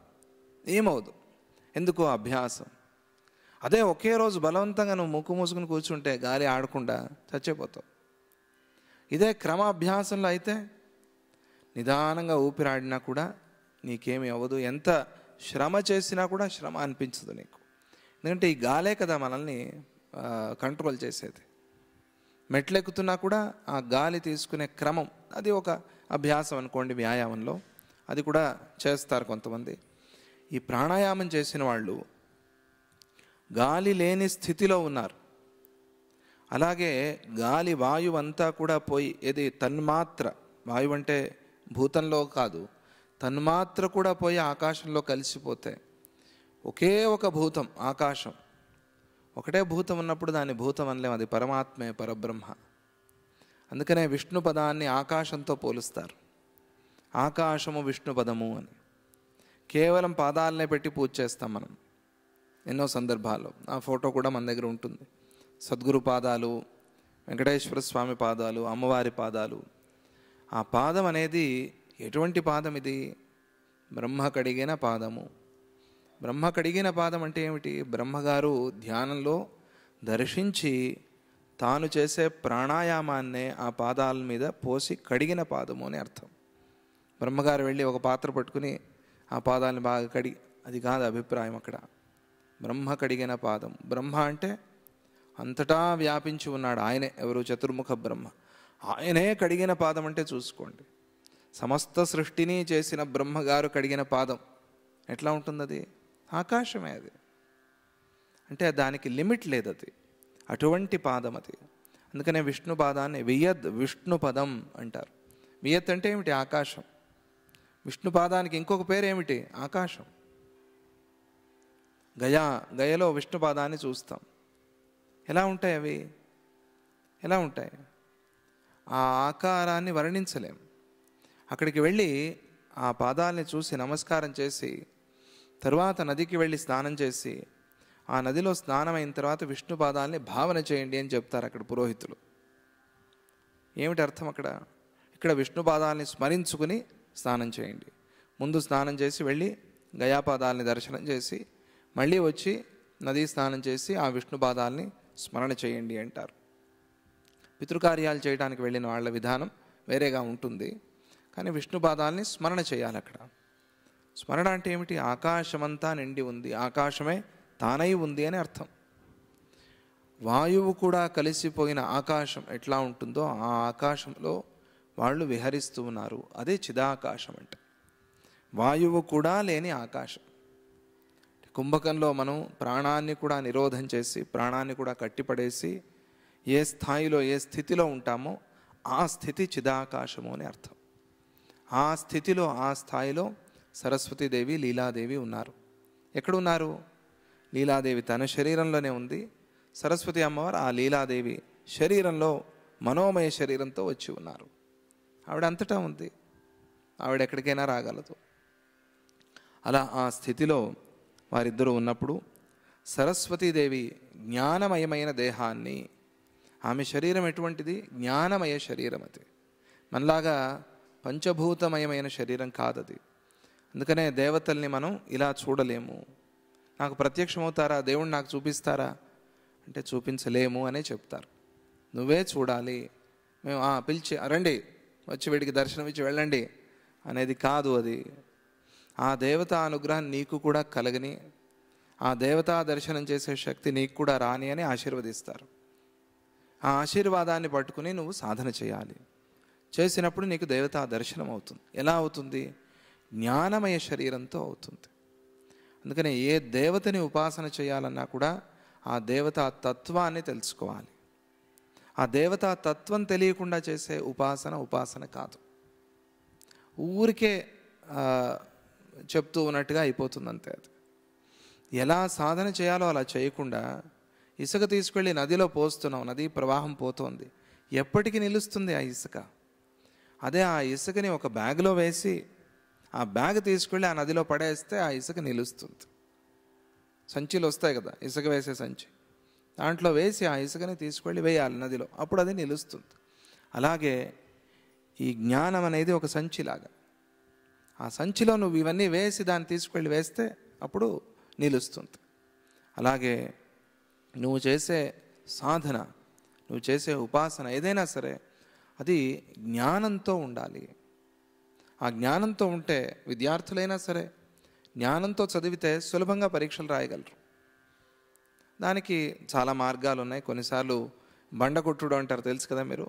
ఏమవుదు. ఎందుకు? అభ్యాసం. అదే ఒకే రోజు బలవంతంగా నువ్వు ముక్కు మూసుకుని కూర్చుంటే గాలి ఆడకుండా చచ్చిపోతావు. ఇదే క్రమాభ్యాసంలో అయితే నిదానంగా ఊపిరాడినా కూడా నీకేమీ అవ్వదు. ఎంత శ్రమ చేసినా కూడా శ్రమ అనిపించదు నీకు. ఎందుకంటే ఈ గాలే కదా మనల్ని కంట్రోల్ చేసేది. మెట్లెక్కుతున్నా కూడా ఆ గాలి తీసుకునే క్రమం, అది ఒక అభ్యాసం అనుకోండి. వ్యాయామంలో అది కూడా చేస్తారు కొంతమంది. ఈ ప్రాణాయామం చేసిన వాళ్ళు గాలి లేని స్థితిలో ఉన్నారు. అలాగే గాలి వాయువు అంతా కూడా పోయి, ఏది తన్మాత్ర, వాయువు అంటే భూతంలో కాదు, తన్మాత్ర కూడా పోయి ఆకాశంలో కలిసిపోతే ఒకే ఒక భూతం ఆకాశం. ఒకటే భూతం ఉన్నప్పుడు దాన్ని భూతం అనలేం, అది పరమాత్మే, పరబ్రహ్మ. అందుకనే విష్ణు పదాన్ని ఆకాశంతో పోలుస్తారు. ఆకాశము విష్ణు పదము అని. కేవలం పాదాలనే పెట్టి పూజ చేస్తాం మనం ఎన్నో సందర్భాల్లో. ఆ ఫోటో కూడా మన దగ్గర ఉంటుంది. సద్గురు పాదాలు, వెంకటేశ్వర స్వామి పాదాలు, అమ్మవారి పాదాలు. ఆ పాదం అనేది ఎటువంటి పాదం? ఇది బ్రహ్మ కడిగిన పాదము. బ్రహ్మ కడిగిన పాదం అంటే ఏమిటి? బ్రహ్మగారు ధ్యానంలో దర్శించి తాను చేసే ప్రాణాయామాన్నే ఆ పాదాల మీద పోసి కడిగిన పాదము అని అర్థం. బ్రహ్మగారు వెళ్ళి ఒక పాత్ర పట్టుకుని ఆ పాదాలను బాగా కడిగి, అది కాదు అభిప్రాయం అక్కడ. బ్రహ్మ కడిగిన పాదం. బ్రహ్మ అంటే అంతటా వ్యాపించి ఉన్నాడు ఆయనే. ఎవరు? చతుర్ముఖ బ్రహ్మ. ఆయనే కడిగిన పాదం అంటే చూసుకోండి. సమస్త సృష్టిని చేసిన బ్రహ్మగారు కడిగిన పాదం ఎట్లా ఉంటుంది? అది ఆకాశమే. అది అంటే దానికి లిమిట్ లేదు, అది అటువంటి పాదం అది. అందుకనే విష్ణు పాదాన్ని వియద్ విష్ణు పదం అంటారు. వియత్ అంటే ఏమిటి? ఆకాశం. విష్ణు పాదానికి ఇంకొక పేరు ఏమిటి? ఆకాశం. గయలో విష్ణు పాదాన్ని చూస్తాం. ఎలా ఉంటాయి అవి? ఎలా ఉంటాయి? ఆ ఆకారాన్ని వర్ణించలేం. అక్కడికి వెళ్ళి ఆ పాదాలని చూసి నమస్కారం చేసి తరువాత నదికి వెళ్ళి స్నానం చేసి ఆ నదిలో స్నానం అయిన తర్వాత విష్ణు పాదాలని భావన చేయండి అని చెప్తారు అక్కడ పురోహితులు. ఏమిటి అర్థం అక్కడ? ఇక్కడ విష్ణు పాదాలని స్మరించుకుని స్నానం చేయండి. ముందు స్నానం చేసి వెళ్ళి గయాపాదాలని దర్శనం చేసి మళ్ళీ వచ్చి నదీ స్నానం చేసి ఆ విష్ణు పాదాలని స్మరణ చేయండి అంటారు. పితృకార్యాలు చేయడానికి వెళ్ళిన వాళ్ళ విధానం వేరేగా ఉంటుంది, కానీ విష్ణు పాదాలని స్మరణ చేయాలి అక్కడ. స్మరణ అంటే ఏమిటి? ఆకాశమంతా నిండి ఉంది, ఆకాశమే తానై ఉంది అని అర్థం. వాయువు కూడా కలిసిపోయిన ఆకాశం ఎట్లా ఉంటుందో ఆ ఆకాశంలో వాళ్ళు విహరిస్తూ ఉన్నారు. అదే చిదాకాశం అంటే. వాయువు కూడా లేని ఆకాశం. కుంభకంలో మనం ప్రాణాన్ని కూడా నిరోధం చేసి, ప్రాణాన్ని కూడా కట్టిపడేసి ఏ స్థాయిలో, ఏ స్థితిలో ఉంటామో ఆ స్థితి చిదాకాశము అని అర్థం. ఆ స్థితిలో, ఆ స్థాయిలో సరస్వతీదేవి, లీలాదేవి ఉన్నారు. ఎక్కడున్నారు? లీలాదేవి తన శరీరంలోనే ఉంది. సరస్వతి అమ్మవారు ఆ లీలాదేవి శరీరంలో, మనోమయ శరీరంతో వచ్చి ఉన్నారు. ఆవిడ అంతటా ఉంది. ఆవిడ ఎక్కడికైనా రాగలదు. అలా ఆ స్థితిలో వారిద్దరూ ఉన్నప్పుడు సరస్వతీదేవి జ్ఞానమయమైన దేహాన్ని, ఆమె శరీరం ఎటువంటిది? జ్ఞానమయ శరీరం. అది మనలాగా పంచభూతమయమైన శరీరం కాదది. అందుకనే దేవతల్ని మనం ఇలా చూడలేము. నాకు ప్రత్యక్షమవుతారా, దేవుణ్ణి నాకు చూపిస్తారా అంటే చూపించలేము అనే చెప్తారు. నువ్వే చూడాలి. మేము పిలిచి రండి, వచ్చి వీడికి దర్శనం ఇచ్చి వెళ్ళండి అనేది కాదు. అది ఆ దేవత అనుగ్రహం నీకు కూడా కలగని, ఆ దేవతా దర్శనం చేసే శక్తి నీకు కూడా రాని అని ఆశీర్వదిస్తారు. ఆ ఆశీర్వాదాన్ని పట్టుకుని నువ్వు సాధన చేయాలి. చేసినప్పుడు నీకు దేవతా దర్శనం అవుతుంది. ఎలా అవుతుంది? జ్ఞానమయ శరీరంతో అవుతుంది. అందుకని ఏ దేవతని ఉపాసన చేయాలన్నా కూడా ఆ దేవతా తత్వాన్ని తెలుసుకోవాలి. ఆ దేవతా తత్వం తెలియకుండా చేసే ఉపాసన కాదు. ఊరికే చెప్తూ ఉన్నట్టుగా అయిపోతుంది అంతే. అది ఎలా సాధన చేయాలో అలా చేయకుండా ఇసుక తీసుకెళ్ళి నదిలో పోస్తున్నాం, నదీ ప్రవాహం పోతోంది, ఎప్పటికీ నిలుస్తుంది ఆ ఇసుక? అదే ఆ ఇసుకని ఒక బ్యాగ్లో వేసి ఆ బ్యాగ్ తీసుకెళ్ళి ఆ నదిలో పడేస్తే ఆ ఇసుక నిలుస్తుంది. సంచులు వస్తాయి కదా, ఇసుక వేసే సంచి, దాంట్లో వేసి ఆ ఇసుకని తీసుకెళ్ళి వేయాలి నదిలో, అప్పుడు అది నిలుస్తుంది. అలాగే ఈ జ్ఞానం అనేది ఒక సంచిలాగా. ఆ సంచిలో నువ్వు ఇవన్నీ వేసి దాన్ని తీసుకెళ్ళి వేస్తే అప్పుడు నిలుస్తుంది. అలాగే నువ్వు చేసే సాధన, నువ్వు చేసే ఉపాసన ఏదైనా సరే అది జ్ఞానంతో ఉండాలి. ఆ జ్ఞానంతో ఉంటే విద్యార్థులైనా సరే జ్ఞానంతో చదివితే సులభంగా పరీక్షలు రాయగలరు. దానికి చాలా మార్గాలు ఉన్నాయి. కొన్నిసార్లు బండ కొట్టుడు అంటారు, తెలుసు కదా మీరు?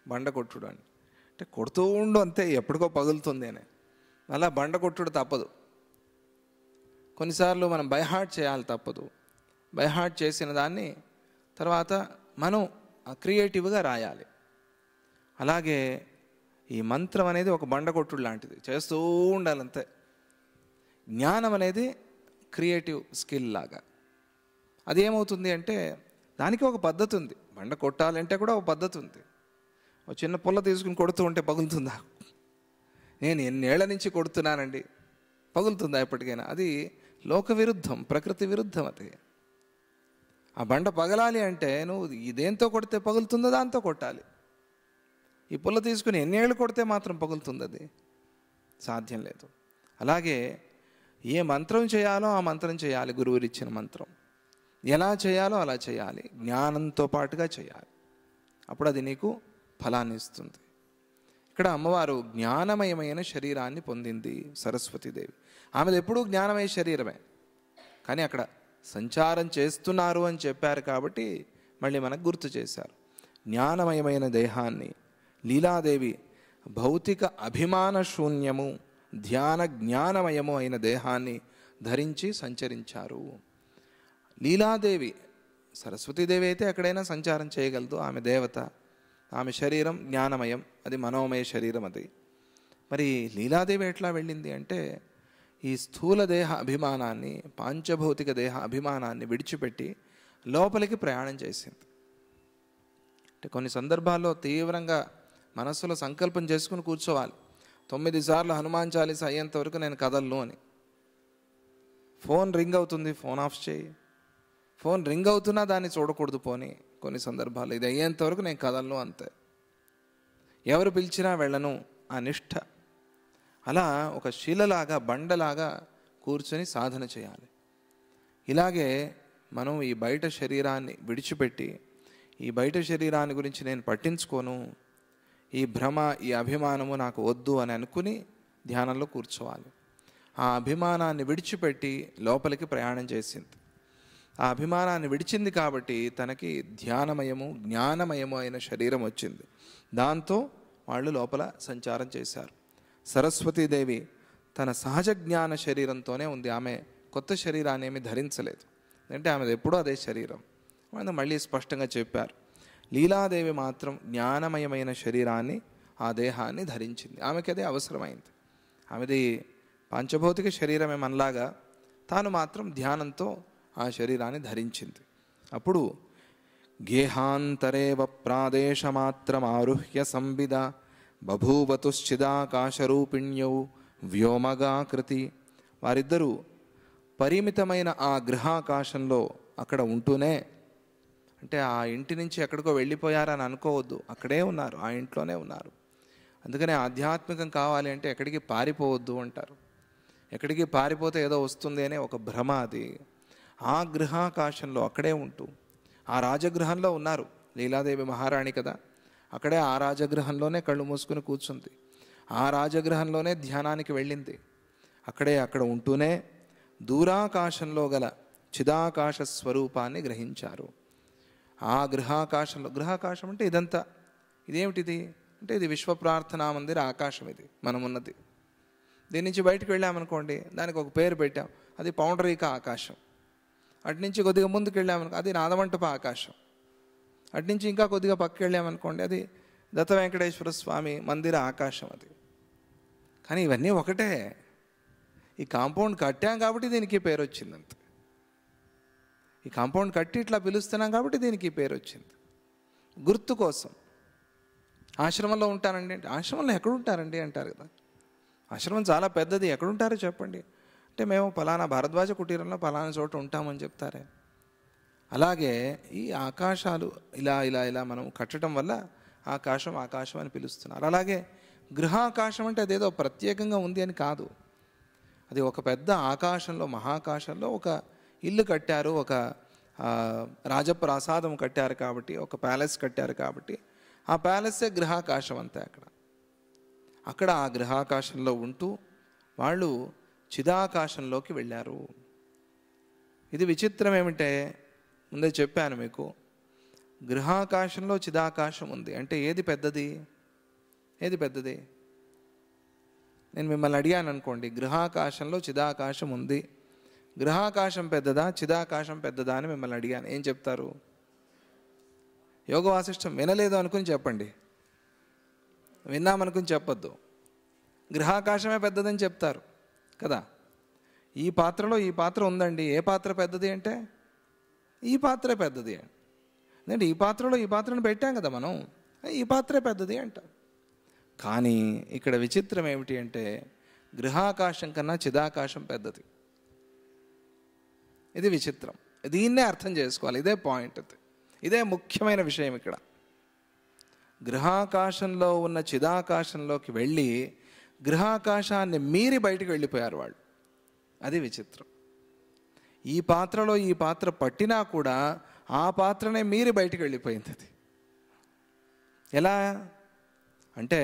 బండ కొట్టుడు అంటే కొడుతూ ఉండు అంతే, ఎప్పటికో పగులుతుంది అని. అలా బండ కొట్టుడు తప్పదు. కొన్నిసార్లు మనం బైహార్ట్ చేయాలి, తప్పదు. బైహార్ట్ చేసిన దాన్ని తర్వాత మనం క్రియేటివ్గా రాయాలి. అలాగే ఈ మంత్రం అనేది ఒక బండ కొట్టుడు లాంటిది, చేస్తూ ఉండాలంతే. జ్ఞానం అనేది క్రియేటివ్ స్కిల్ లాగా. అది ఏమవుతుంది అంటే దానికి ఒక పద్ధతి ఉంది. బండ కొట్టాలంటే కూడా ఒక పద్ధతి ఉంది. ఒక చిన్న పుల్ల తీసుకుని కొడుతూ ఉంటే పగులుతుందా? నేను ఎన్నేళ్ల నుంచి కొడుతున్నానండి, పగులుతుందా ఎప్పటికైనా? అది లోక విరుద్ధం, ప్రకృతి విరుద్ధం. అది ఆ బండ పగలాలి అంటే నువ్వు ఇదేంతో కొడితే పగులుతుందో దాంతో కొట్టాలి. ఈ పుల్ల తీసుకుని ఎన్నేళ్ళు కొడితే మాత్రం పగులుతుంది? అది సాధ్యం లేదు. అలాగే ఏ మంత్రం చేయాలో ఆ మంత్రం చేయాలి, గురువురిచ్చిన మంత్రం. ఎలా చేయాలో అలా చేయాలి, జ్ఞానంతో పాటుగా చేయాలి. అప్పుడు అది నీకు ఫలాన్ని ఇస్తుంది. ఇక్కడ అమ్మవారు జ్ఞానమయమైన శరీరాన్ని పొందింది సరస్వతీదేవి. ఆమెది ఎప్పుడూ జ్ఞానమయ శరీరమే, కానీ అక్కడ సంచారం చేస్తున్నారు అని చెప్పారు కాబట్టి మళ్ళీ మనకు గుర్తు చేశారు. జ్ఞానమయమైన దేహాన్ని లీలాదేవి భౌతిక అభిమాన శూన్యము, ధ్యాన జ్ఞానమయము అయిన దేహాన్ని ధరించి సంచరించారు. లీలాదేవి, సరస్వతీదేవి అయితే ఎక్కడైనా సంచారం చేయగలదు. ఆమె దేవత, ఆమె శరీరం జ్ఞానమయం, అది మనోమయ శరీరం. అది మరి లీలాదేవి ఎట్లా వెళ్ళింది అంటే ఈ స్థూల దేహ అభిమానాన్ని, పాంచభౌతిక దేహ అభిమానాన్ని విడిచిపెట్టి లోపలికి ప్రయాణం చేసింది. అంటే కొన్ని సందర్భాల్లో తీవ్రంగా మనస్సులో సంకల్పం చేసుకుని కూర్చోవాలి. 9 సార్లు హనుమాన్ చాలీసా అయ్యేంత వరకు నేను కదలను అని. ఫోన్ రింగ్ అవుతుంది, ఫోన్ ఆఫ్ చేయి. ఫోన్ రింగ్ అవుతున్నా దాన్ని చూడకూడదు. పోనీ కొన్ని సందర్భాలు ఇది అయ్యేంత వరకు నేను కదలను అంతే. ఎవరు పిలిచినా వెళ్ళను, ఆ నిష్ఠ. అలా ఒక శిలలాగా, బండలాగా కూర్చొని సాధన చేయాలి. ఇలాగే మనం ఈ బయట శరీరాన్ని విడిచిపెట్టి, ఈ బయట శరీరాన్ని గురించి నేను పట్టించుకోను, ఈ భ్రమ, ఈ అభిమానము నాకు వద్దు అని అనుకుని ధ్యానంలో కూర్చోవాలి. ఆ అభిమానాన్ని విడిచిపెట్టి లోపలికి ప్రయాణం చేసింది. ఆ అభిమానాన్ని విడిచింది కాబట్టి తనకి ధ్యానమయము, జ్ఞానమయము అయిన శరీరం వచ్చింది. దాంతో వాళ్ళు లోపల సంచారం చేశారు. సరస్వతీదేవి తన సహజ జ్ఞాన శరీరంతోనే ఉంది. ఆమె కొత్త శరీరాన్ని ఏమి ధరించలేదు. అంటే ఆమెది ఎప్పుడూ అదే శరీరం. మనం మళ్ళీ స్పష్టంగా చెప్పారు. లీలాదేవి మాత్రం జ్ఞానమయమైన శరీరాన్ని, ఆ దేహాన్ని ధరించింది. ఆమెకి అదే అవసరమైంది. ఆమెది పంచభౌతిక శరీరమే మనలాగా, తాను మాత్రం ధ్యానంతో ఆ శరీరాన్ని ధరించింది. అప్పుడు గేహాంతరేవ ప్రాదేశమాత్రం ఆరుహ్య సంవిద బభూవతుశ్చిదాకాశరూపిణ్యౌ వ్యోమగాకృతి వారిద్దరూ పరిమితమైన ఆ గృహాకాశంలో అక్కడ ఉంటూనే, అంటే ఆ ఇంటి నుంచి ఎక్కడికో వెళ్ళిపోయారని అనుకోవద్దు, అక్కడే ఉన్నారు, ఆ ఇంట్లోనే ఉన్నారు. అందుకనే ఆధ్యాత్మికం కావాలి అంటే ఎక్కడికి పారిపోవద్దు అంటారు. ఎక్కడికి పారిపోతే ఏదో వస్తుంది అనే ఒక భ్రమ అది. ఆ గృహాకాశంలో అక్కడే ఉంటూ ఆ రాజగృహంలో ఉన్నారు. లీలాదేవి మహారాణి కదా, అక్కడే ఆ రాజగృహంలోనే కళ్ళు మూసుకుని కూర్చుంది, ఆ రాజగృహంలోనే ధ్యానానికి వెళ్ళింది. అక్కడ ఉంటూనే దూరాకాశంలో గల చిదాకాశ స్వరూపాన్ని గ్రహించారు. ఆ గృహాకాశం అంటే ఇదంతా. ఇదేమిటిది అంటే ఇది విశ్వ ప్రార్థనా మందిర ఆకాశం, ఇది మనమున్నది. దీని నుంచి బయటకు వెళ్ళామనుకోండి, దానికి ఒక పేరు పెట్టాం, అది పౌండరీక ఆకాశం. అటునుంచి కొద్దిగా ముందుకు వెళ్ళామనుకో, అది నాదమంటప ఆకాశం. అటునుంచి ఇంకా కొద్దిగా పక్కకి వెళ్ళామనుకోండి, అది దత్త వెంకటేశ్వర స్వామి మందిర ఆకాశం అది. కానీ ఇవన్నీ ఒకటే. ఈ కాంపౌండ్ కట్టాం కాబట్టి దీనికి పేరు వచ్చింది అంతే. ఈ కాంపౌండ్ కట్టి ఇట్లా పిలుస్తున్నాం కాబట్టి దీనికి పేరు వచ్చింది, గుర్తు కోసం. ఆశ్రమంలో ఉంటానండి అంటే, ఆశ్రమంలో ఎక్కడుంటారండి అంటారు కదా. ఆశ్రమం చాలా పెద్దది, ఎక్కడుంటారో చెప్పండి అంటే, మేము పలానా భారద్వాజ కుటీరంలో పలానా చోట ఉంటామని చెప్తారే. అలాగే ఈ ఆకాశాలు ఇలా ఇలా ఇలా మనం కట్టడం వల్ల ఆకాశం అని పిలుస్తున్నారు. అలాగే గృహాకాశం అంటే అదేదో ప్రత్యేకంగా ఉంది అని కాదు. అది ఒక పెద్ద ఆకాశంలో, మహాకాశంలో ఒక ఇల్లు కట్టారు, ఒక రాజప్రాసాదం కట్టారు కాబట్టి, ఒక ప్యాలెస్ కట్టారు కాబట్టి ఆ ప్యాలెస్సే గృహాకాశం అంతే. అక్కడ ఆ గృహాకాశంలో ఉంటూ వాళ్ళు చిదాకాశంలోకి వెళ్ళారు. ఇది విచిత్రం ఏమిటంటే, ముందే చెప్పాను మీకు, గృహాకాశంలో చిదాకాశం ఉంది అంటే ఏది పెద్దది? నేను మిమ్మల్ని అడిగాను అనుకోండి, గృహాకాశంలో చిదాకాశం ఉంది, గృహాకాశం పెద్దదా చిదాకాశం పెద్దదా అని మిమ్మల్ని అడిగాను, ఏం చెప్తారు? యోగ వాసిష్టం వినలేదు అనుకుని చెప్పండి, విన్నామనుకుని చెప్పొద్దు. గృహాకాశమే పెద్దదని చెప్తారు కదా. ఈ పాత్రలో ఈ పాత్ర ఉందండి, ఏ పాత్ర పెద్దది అంటే ఈ పాత్రే పెద్దది. ఎందుకంటే ఈ పాత్రలో ఈ పాత్రను పెట్టాం కదా మనం, ఈ పాత్రే పెద్దది అంటారు. కానీ ఇక్కడ విచిత్రం ఏమిటి అంటే, గృహాకాశం కన్నా చిదాకాశం పెద్దది. ఇది విచిత్రం. దీన్నే అర్థం చేసుకోవాలి. ఇదే పాయింట్, ఇదే ముఖ్యమైన విషయం. ఇక్కడ గృహాకాశంలో ఉన్న చిదాకాశంలోకి వెళ్ళి గృహాకాశాన్ని మీరి బయటకు వెళ్ళిపోయారు వాళ్ళు. అది విచిత్రం. ఈ పాత్రలో ఈ పాత్ర పట్టినా కూడా ఆ పాత్రనే మీరి బయటకు వెళ్ళిపోయింది. అది ఎలా అంటే,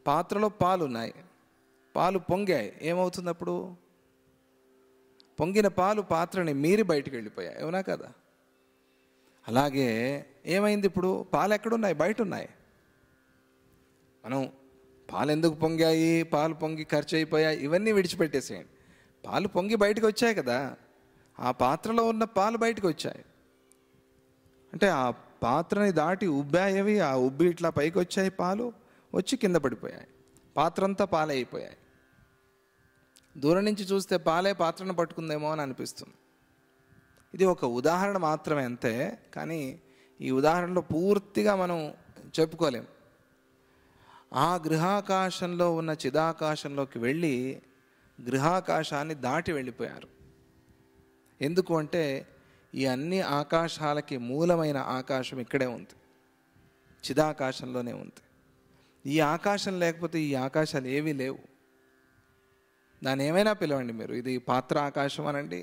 పాత్రలో పాలు ఉన్నాయి, పాలు పొంగాయి, ఏమవుతుంది అప్పుడు? పొంగిన పాలు పాత్రని మీరి బయటకు వెళ్ళిపోయాయి, అవునా కదా? అలాగే ఏమైంది ఇప్పుడు? పాలు ఎక్కడున్నాయి? బయట ఉన్నాయి. మనం పాలు ఎందుకు పొంగాయి, పాలు పొంగి ఖర్చు అయిపోయాయి, ఇవన్నీ విడిచిపెట్టేసేయండి. పాలు పొంగి బయటకు వచ్చాయి కదా, ఆ పాత్రలో ఉన్న పాలు బయటకు వచ్చాయి. అంటే ఆ పాత్రని దాటి ఉబ్బాయవి, ఆ ఉబ్బి ఇట్లా పైకి వచ్చాయి, పాలు వచ్చి కింద పడిపోయాయి, పాత్ర అంతా పాలే అయిపోయాయి. దూరం నుంచి చూస్తే పాలే పాత్రను పట్టుకుందేమో అని అనిపిస్తుంది. ఇది ఒక ఉదాహరణ మాత్రమే అంతే, కానీ ఈ ఉదాహరణలో పూర్తిగా మనం చెప్పుకోలేం. ఆ గృహాకాశంలో ఉన్న చిదాకాశంలోకి వెళ్ళి గృహాకాశాన్ని దాటి వెళ్ళిపోయారు. ఎందుకు అంటే, ఈ అన్ని ఆకాశాలకి మూలమైన ఆకాశం ఇక్కడే ఉంది, చిదాకాశంలోనే ఉంది. ఈ ఆకాశం లేకపోతే ఈ ఆకాశాలు ఏవీ లేవు. దాన్ని ఏమైనా పిలవండి మీరు, ఇది పాత్ర ఆకాశం అనండి,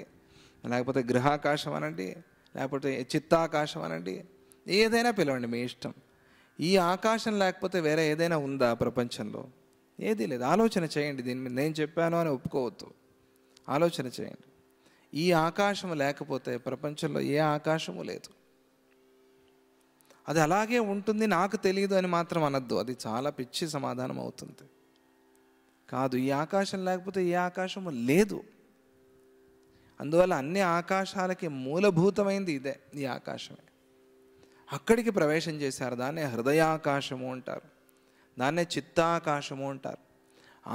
లేకపోతే గృహాకాశం అనండి, లేకపోతే చిత్తాకాశం అనండి, ఏదైనా పిలవండి మీ ఇష్టం. ఈ ఆకాశం లేకపోతే వేరే ఏదైనా ఉందా ప్రపంచంలో? ఏదీ లేదు. ఆలోచన చేయండి దీని మీద. నేను చెప్పాను అని ఒప్పుకోవద్దు, ఆలోచన చేయండి. ఈ ఆకాశం లేకపోతే ప్రపంచంలో ఏ ఆకాశము లేదు. అది అలాగే ఉంటుంది, నాకు తెలియదు అని మాత్రం అనద్దు, అది చాలా పిచ్చి సమాధానం అవుతుంది. కాదు, ఈ ఆకాశం లేకపోతే ఏ ఆకాశము లేదు. అందువల్ల అన్ని ఆకాశాలకి మూలభూతమైంది ఇదే, ఈ ఆకాశమే. అక్కడికి ప్రవేశం చేశారు, దాన్నే హృదయాకాశము అంటారు, దాన్నే చిత్తాకాశము అంటారు.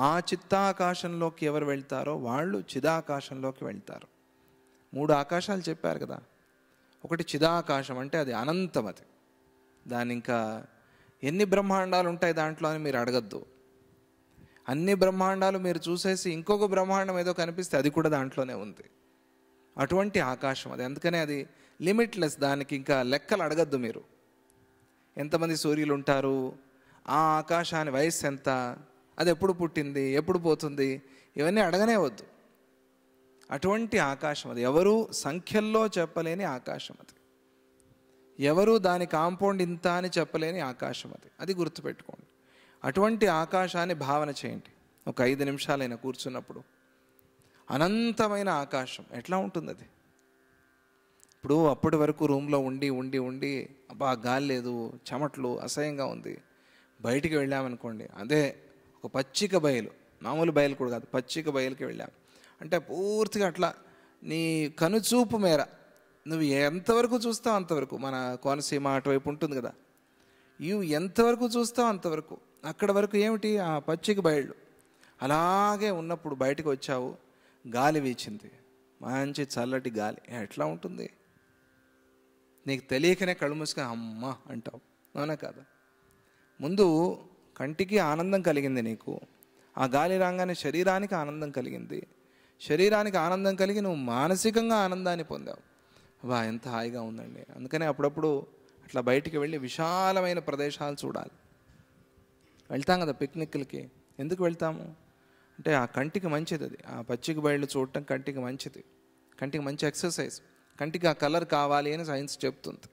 ఆ చిత్తాకాశంలోకి ఎవరు వెళ్తారో వాళ్ళు చిదాకాశంలోకి వెళ్తారు. 3 ఆకాశాలు చెప్పారు కదా. ఒకటి చిదాకాశం అంటే అది అనంతం, అది దాని ఇంకా ఎన్ని బ్రహ్మాండాలు ఉంటాయి దాంట్లో అని మీరు అడగద్దు. అన్ని బ్రహ్మాండాలు మీరు చూసేసి ఇంకొక బ్రహ్మాండం ఏదో కనిపిస్తే అది కూడా దాంట్లోనే ఉంది. అటువంటి ఆకాశం అది. అందుకనే అది లిమిట్లెస్. దానికి ఇంకా లెక్కలు అడగద్దు మీరు. ఎంతమంది సూర్యులు ఉంటారు, ఆ ఆకాశాన్ని వయస్సు ఎంత, అది ఎప్పుడు పుట్టింది, ఎప్పుడు పోతుంది, ఇవన్నీ అడగనే వద్దు. అటువంటి ఆకాశం అది. ఎవరు సంఖ్యల్లో చెప్పలేని ఆకాశం అది. ఎవరు దాని కాంపౌండ్ ఇంత అని చెప్పలేని ఆకాశం అది. అది గుర్తుపెట్టుకోండి. అటువంటి ఆకాశాన్ని భావన చేయండి. ఒక 5 నిమిషాలైనా కూర్చున్నప్పుడు అనంతమైన ఆకాశం ఎట్లా ఉంటుంది అది. ఇప్పుడు అప్పటి వరకు రూమ్లో ఉండి ఉండి ఉండి అబ్బా గాలి లేదు, చెమట్లు, అసహ్యంగా ఉంది, బయటికి వెళ్ళామనుకోండి, అదే ఒక పచ్చిక బయలు, మామూలు బయలు కూడా కాదు, పచ్చిక బయలుకి వెళ్ళాం అంటే పూర్తిగా అట్లా నీ కనుచూపు మేర నువ్వు ఎంతవరకు చూస్తావు అంతవరకు. మన కోనసీమ అటువైపు ఉంటుంది కదా, ఇవి ఎంతవరకు చూస్తావు అంతవరకు. అక్కడ వరకు ఏమిటి, ఆ పచ్చిక బయళ్ళు. అలాగే ఉన్నప్పుడు బయటకు వచ్చావు, గాలి వీచింది, మంచి చల్లటి గాలి. ఎట్లా ఉంటుంది నీకు తెలియకనే కళ్ళు మూసుకొని అమ్మ అంటావు, అవునా కాదా? ముందు కంటికి ఆనందం కలిగింది నీకు, ఆ గాలి రాగానే శరీరానికి ఆనందం కలిగింది, శరీరానికి ఆనందం కలిగి నువ్వు మానసికంగా ఆనందాన్ని పొందావు. వా ఎంత హాయిగా ఉందండి. అందుకనే అప్పుడప్పుడు అట్లా బయటికి వెళ్ళి విశాలమైన ప్రదేశాలు చూడాలి. వెళ్తాం కదా పిక్నిక్లకి. ఎందుకు వెళ్తాము అంటే ఆ కంటికి మంచిది అది. ఆ పచ్చిక బయళ్ళు చూడటం కంటికి మంచిది, కంటికి మంచి ఎక్సర్సైజ్. కంటికి ఆ కలర్ కావాలి అని సైన్స్ చెప్తుంది.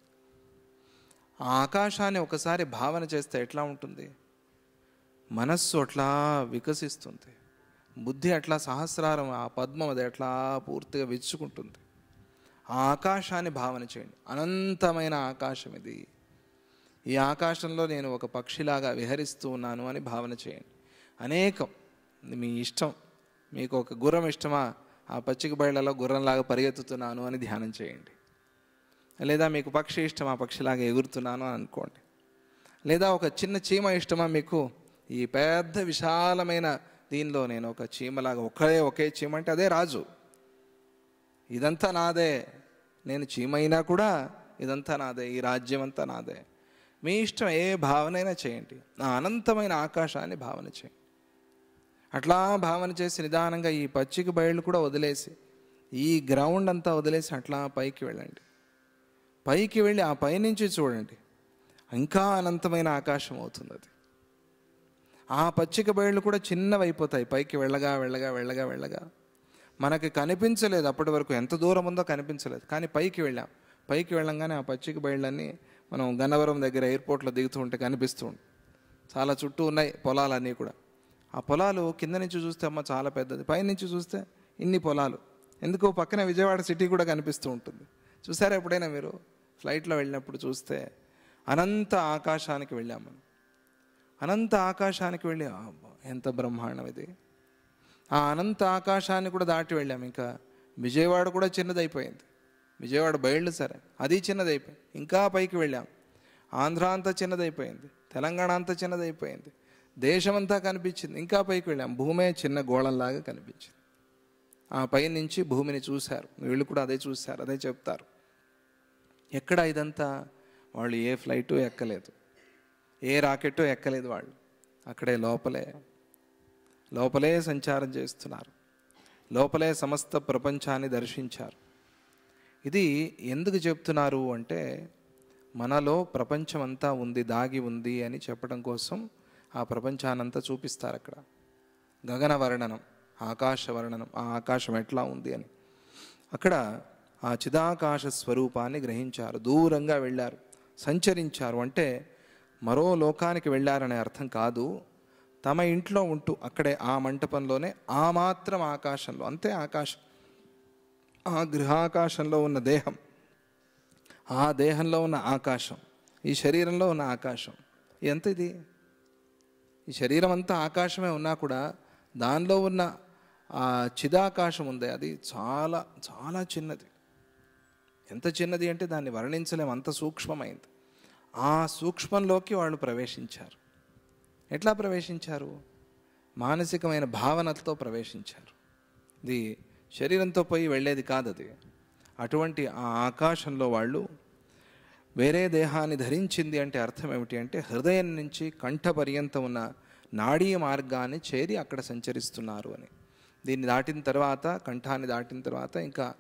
ఆ ఆకాశాన్ని ఒకసారి భావన చేస్తే ఎట్లా ఉంటుంది, మనస్సు అట్లా వికసిస్తుంది, బుద్ధి అట్లా సహస్రారం, ఆ పద్మం అది అట్లా పూర్తిగా విచ్చుకుంటుంది. ఆ ఆకాశాన్ని భావన చేయండి. అనంతమైన ఆకాశం ఇది. ఈ ఆకాశంలో నేను ఒక పక్షిలాగా విహరిస్తూ ఉన్నాను అని భావన చేయండి. అనేకం, మీ ఇష్టం. మీకు ఒక గుర్రం ఇష్టమా, ఆ పచ్చిక బయళ్ళలో గుర్రంలాగా పరిగెత్తుతున్నాను అని ధ్యానం చేయండి. లేదా మీకు పక్షి ఇష్టమా, పక్షిలాగా ఎగురుతున్నాను అని అనుకోండి. లేదా ఒక చిన్న చీమ ఇష్టమా మీకు, ఈ పెద్ద విశాలమైన దీనిలో నేను ఒక చీమలాగా, ఒకే చీమ అంటే అదే రాజు, ఇదంతా నాదే, నేను చీమ అయినా కూడా ఇదంతా నాదే, ఈ రాజ్యం అంతా నాదే. మీ ఇష్టం, ఏ భావనైనా చేయండి. ఆ అనంతమైన ఆకాశాన్ని భావన చేయండి. అట్లా భావన చేసి నిదానంగా ఈ పచ్చిక బయళ్ళు కూడా వదిలేసి, ఈ గ్రౌండ్ అంతా వదిలేసి అట్లా పైకి వెళ్ళండి. పైకి వెళ్ళి ఆ పైనుంచి చూడండి, ఇంకా అనంతమైన ఆకాశం అవుతుంది అది. ఆ పచ్చిక బయళ్ళు కూడా చిన్నవి అయిపోతాయి పైకి వెళ్ళగా వెళ్ళగా వెళ్ళగా వెళ్ళగా. మనకి కనిపించలేదు అప్పటి వరకు, ఎంత దూరం ఉందో కనిపించలేదు. కానీ పైకి వెళ్ళాం. పైకి వెళ్ళంగానే ఆ పచ్చిక బయళ్ళన్నీ మనం గన్నవరం దగ్గర ఎయిర్పోర్ట్లో దిగుతూ ఉంటే కనిపిస్తూ ఉంటుంది. చాలా చుట్టూ ఉన్నాయి పొలాలన్నీ కూడా. ఆ పొలాలు కింద నుంచి చూస్తే అమ్మ చాలా పెద్దది, పైనుంచి చూస్తే ఇన్ని పొలాలు. ఎందుకో పక్కన విజయవాడ సిటీ కూడా కనిపిస్తూ ఉంటుంది. చూసారా ఎప్పుడైనా మీరు ఫ్లైట్లో వెళ్ళినప్పుడు చూస్తే? అనంత ఆకాశానికి వెళ్ళాం మనం. అనంత ఆకాశానికి వెళ్ళి ఎంత బ్రహ్మాండం ఇది. ఆ అనంత ఆకాశాన్ని కూడా దాటి వెళ్ళాము. ఇంకా విజయవాడ కూడా చిన్నదైపోయింది. విజయవాడ బయళ్ళు సరే, అది చిన్నదైపోయింది. ఇంకా పైకి వెళ్ళాం. ఆంధ్ర అంతా చిన్నదైపోయింది, తెలంగాణ అంతా చిన్నదైపోయింది, దేశమంతా కనిపించింది. ఇంకా పైకి వెళ్ళాం. భూమే చిన్న గోళంలాగా కనిపించింది. ఆ పై నుంచి భూమిని చూశారు. వీళ్ళు కూడా అదే చూశారు, అదే చెప్తారు. ఎక్కడ ఇదంతా? వాళ్ళు ఏ ఫ్లైటు ఎక్కలేదు, ఏ రాకెట్టు ఎక్కలేదు. వాళ్ళు అక్కడే లోపలే సంచారం చేస్తున్నారు. లోపలే సమస్త ప్రపంచాన్ని దర్శించారు. ఇది ఎందుకు చెప్తున్నారు అంటే, మనలో ప్రపంచం అంతా ఉంది, దాగి ఉంది అని చెప్పడం కోసం ఆ ప్రపంచానంతా చూపిస్తారు అక్కడ. గగన వర్ణనం, ఆకాశ వర్ణనం, ఆ ఆకాశం ఎట్లా ఉంది అని. అక్కడ ఆ చిదాకాశ స్వరూపాన్ని గ్రహించారు. దూరంగా వెళ్ళారు, సంచరించారు. అంటే మరో లోకానికి వెళ్ళారనే అర్థం కాదు. తమ ఇంట్లో ఉంటూ అక్కడే ఆ మంటపంలోనే ఆ మాత్రం ఆకాశంలో, అంతే ఆకాశం, ఆ గృహాకాశంలో ఉన్న దేహం, ఆ దేహంలో ఉన్న ఆకాశం, ఈ శరీరంలో ఉన్న ఆకాశం ఎంత ఇది? ఈ శరీరం అంతా ఆకాశమే ఉన్నా కూడా దానిలో ఉన్న ఆ చిదాకాశం ఉంది, అది చాలా చాలా చిన్నది. ఎంత చిన్నది అంటే దాన్ని వర్ణించలేము, అంత సూక్ష్మమైంది. ఆ సూక్ష్మంలోకి వాళ్ళు ప్రవేశించారు. ఎట్లా ప్రవేశించారు? మానసికమైన భావనలతో ప్రవేశించారు. ఇది శరీరంతో పోయి వెళ్ళేది కాదు అది. అటువంటి ఆ ఆకాశంలో వాళ్ళు వేరే దేహాన్ని ధరించింది అంటే అర్థం ఏమిటి అంటే, హృదయం నుంచి కంఠ పర్యంతం ఉన్న నాడీ మార్గాన్ని చేరి అక్కడ సంచరిస్తున్నారు అని. దీన్ని దాటిన తర్వాత, కంఠాన్ని దాటిన తర్వాత ఇంకా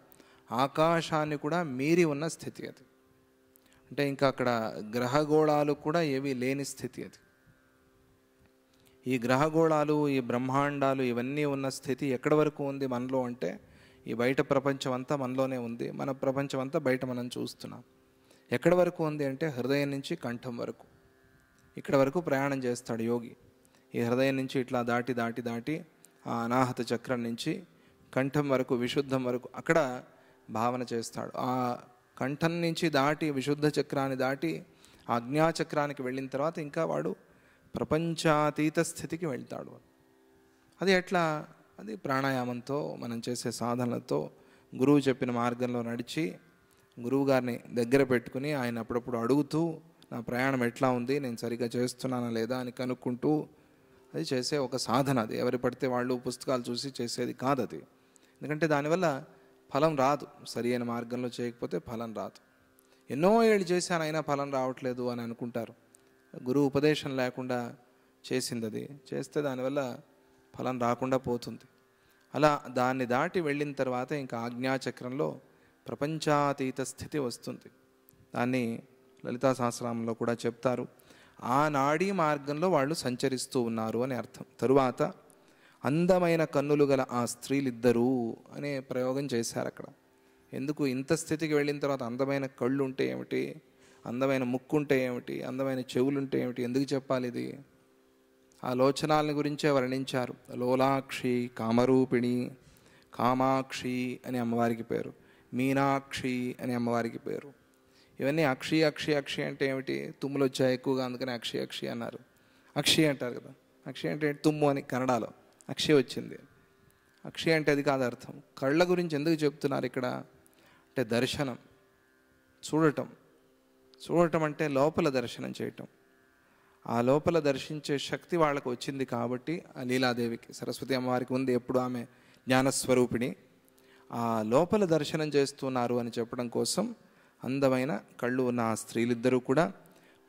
ఆకాశాన్ని కూడా మీరి ఉన్న స్థితి అది. అంటే ఇంకా అక్కడ గ్రహగోళాలు కూడా ఏవి లేని స్థితి అది. ఈ గ్రహగోళాలు, ఈ బ్రహ్మాండాలు ఇవన్నీ ఉన్న స్థితి ఎక్కడి వరకు ఉంది మనలో అంటే, ఈ బయట ప్రపంచం అంతా మనలోనే ఉంది. మన ప్రపంచం అంతా బయట మనం చూస్తున్నాం. ఎక్కడి వరకు ఉంది అంటే హృదయం నుంచి కంఠం వరకు. ఇక్కడ వరకు ప్రయాణం చేస్తాడు యోగి. ఈ హృదయం నుంచి ఇట్లా దాటి దాటి దాటి ఆ అనాహత చక్రం నుంచి కంఠం వరకు, విశుద్ధం వరకు అక్కడ భావన చేస్తాడు. ఆ కంఠం నుంచి దాటి విశుద్ధ చక్రాన్ని దాటి ఆజ్ఞాచక్రానికి వెళ్ళిన తర్వాత ఇంకా వాడు ప్రపంచాతీత స్థితికి వెళ్తాడు. అది ఎట్లా? అది ప్రాణాయామంతో, మనం చేసే సాధనలతో, గురువు చెప్పిన మార్గంలో నడిచి, గురువు గారిని దగ్గర పెట్టుకుని ఆయన అప్పుడప్పుడు అడుగుతూ, నా ప్రయాణం ఎట్లా ఉంది, నేను సరిగ్గా చేస్తున్నానా లేదా అని కనుక్కుంటూ అది చేసే ఒక సాధన. అది ఎవరు పడితే వాళ్ళు పుస్తకాలు చూసి చేసేది కాదు అది. ఎందుకంటే దానివల్ల ఫలం రాదు. సరి అయిన మార్గంలో చేయకపోతే ఫలం రాదు. ఎన్నో ఏళ్ళు చేశాను అయినా ఫలం రావట్లేదు అని అనుకుంటారు. గురువు ఉపదేశం లేకుండా చేసింది అది. చేస్తే దానివల్ల ఫలం రాకుండా పోతుంది. అలా దాన్ని దాటి వెళ్ళిన తర్వాత ఇంకా ఆజ్ఞాచక్రంలో ప్రపంచాతీత స్థితి వస్తుంది. దాన్ని లలితా సహస్రనామంలో కూడా చెప్తారు. ఆ నాడీ మార్గంలో వాళ్ళు సంచరిస్తూ ఉన్నారు అని అర్థం. తరువాత అందమైన కన్నులు గల ఆ స్త్రీలిద్దరూ అనే ప్రయోగం చేశారు అక్కడ. ఎందుకు ఇంత స్థితికి వెళ్ళిన తర్వాత అందమైన కళ్ళు ఉంటే ఏమిటి, అందమైన ముక్కు ఉంటే ఏమిటి, అందమైన చెవులు ఉంటే ఏమిటి, ఎందుకు చెప్పాలి ఇది? ఆ లోచనాలని గురించే వర్ణించారు. లోలాక్షి, కామరూపిణి, కామాక్షి అని అమ్మవారికి పేరు, మీనాక్షి అని అమ్మవారికి పేరు. ఇవన్నీ అక్షి అక్షి అక్షి అంటే ఏమిటి? తుమ్ములు వచ్చాయి ఎక్కువగా, అందుకని అక్షి అక్షి అన్నారు. అక్షి అంటారు కదా. అక్షి అంటే తుమ్ము అని కన్నడలో అక్షి వచ్చింది. అక్షి అంటే అది కాదు అర్థం. కళ్ళ గురించి ఎందుకు చెప్తున్నారు ఇక్కడ అంటే దర్శనం, చూడటం. చూడటం అంటే లోపల దర్శనం చేయటం. ఆ లోపల దర్శించే శక్తి వాళ్ళకు వచ్చింది కాబట్టి ఆ లీలాదేవికి, సరస్వతి అమ్మవారికి ఉంది. ఎప్పుడు ఆమె జ్ఞానస్వరూపిణి. ఆ లోపల దర్శనం చేస్తున్నారు అని చెప్పడం కోసం అందమైన కళ్ళు ఉన్న ఆ స్త్రీలిద్దరూ కూడా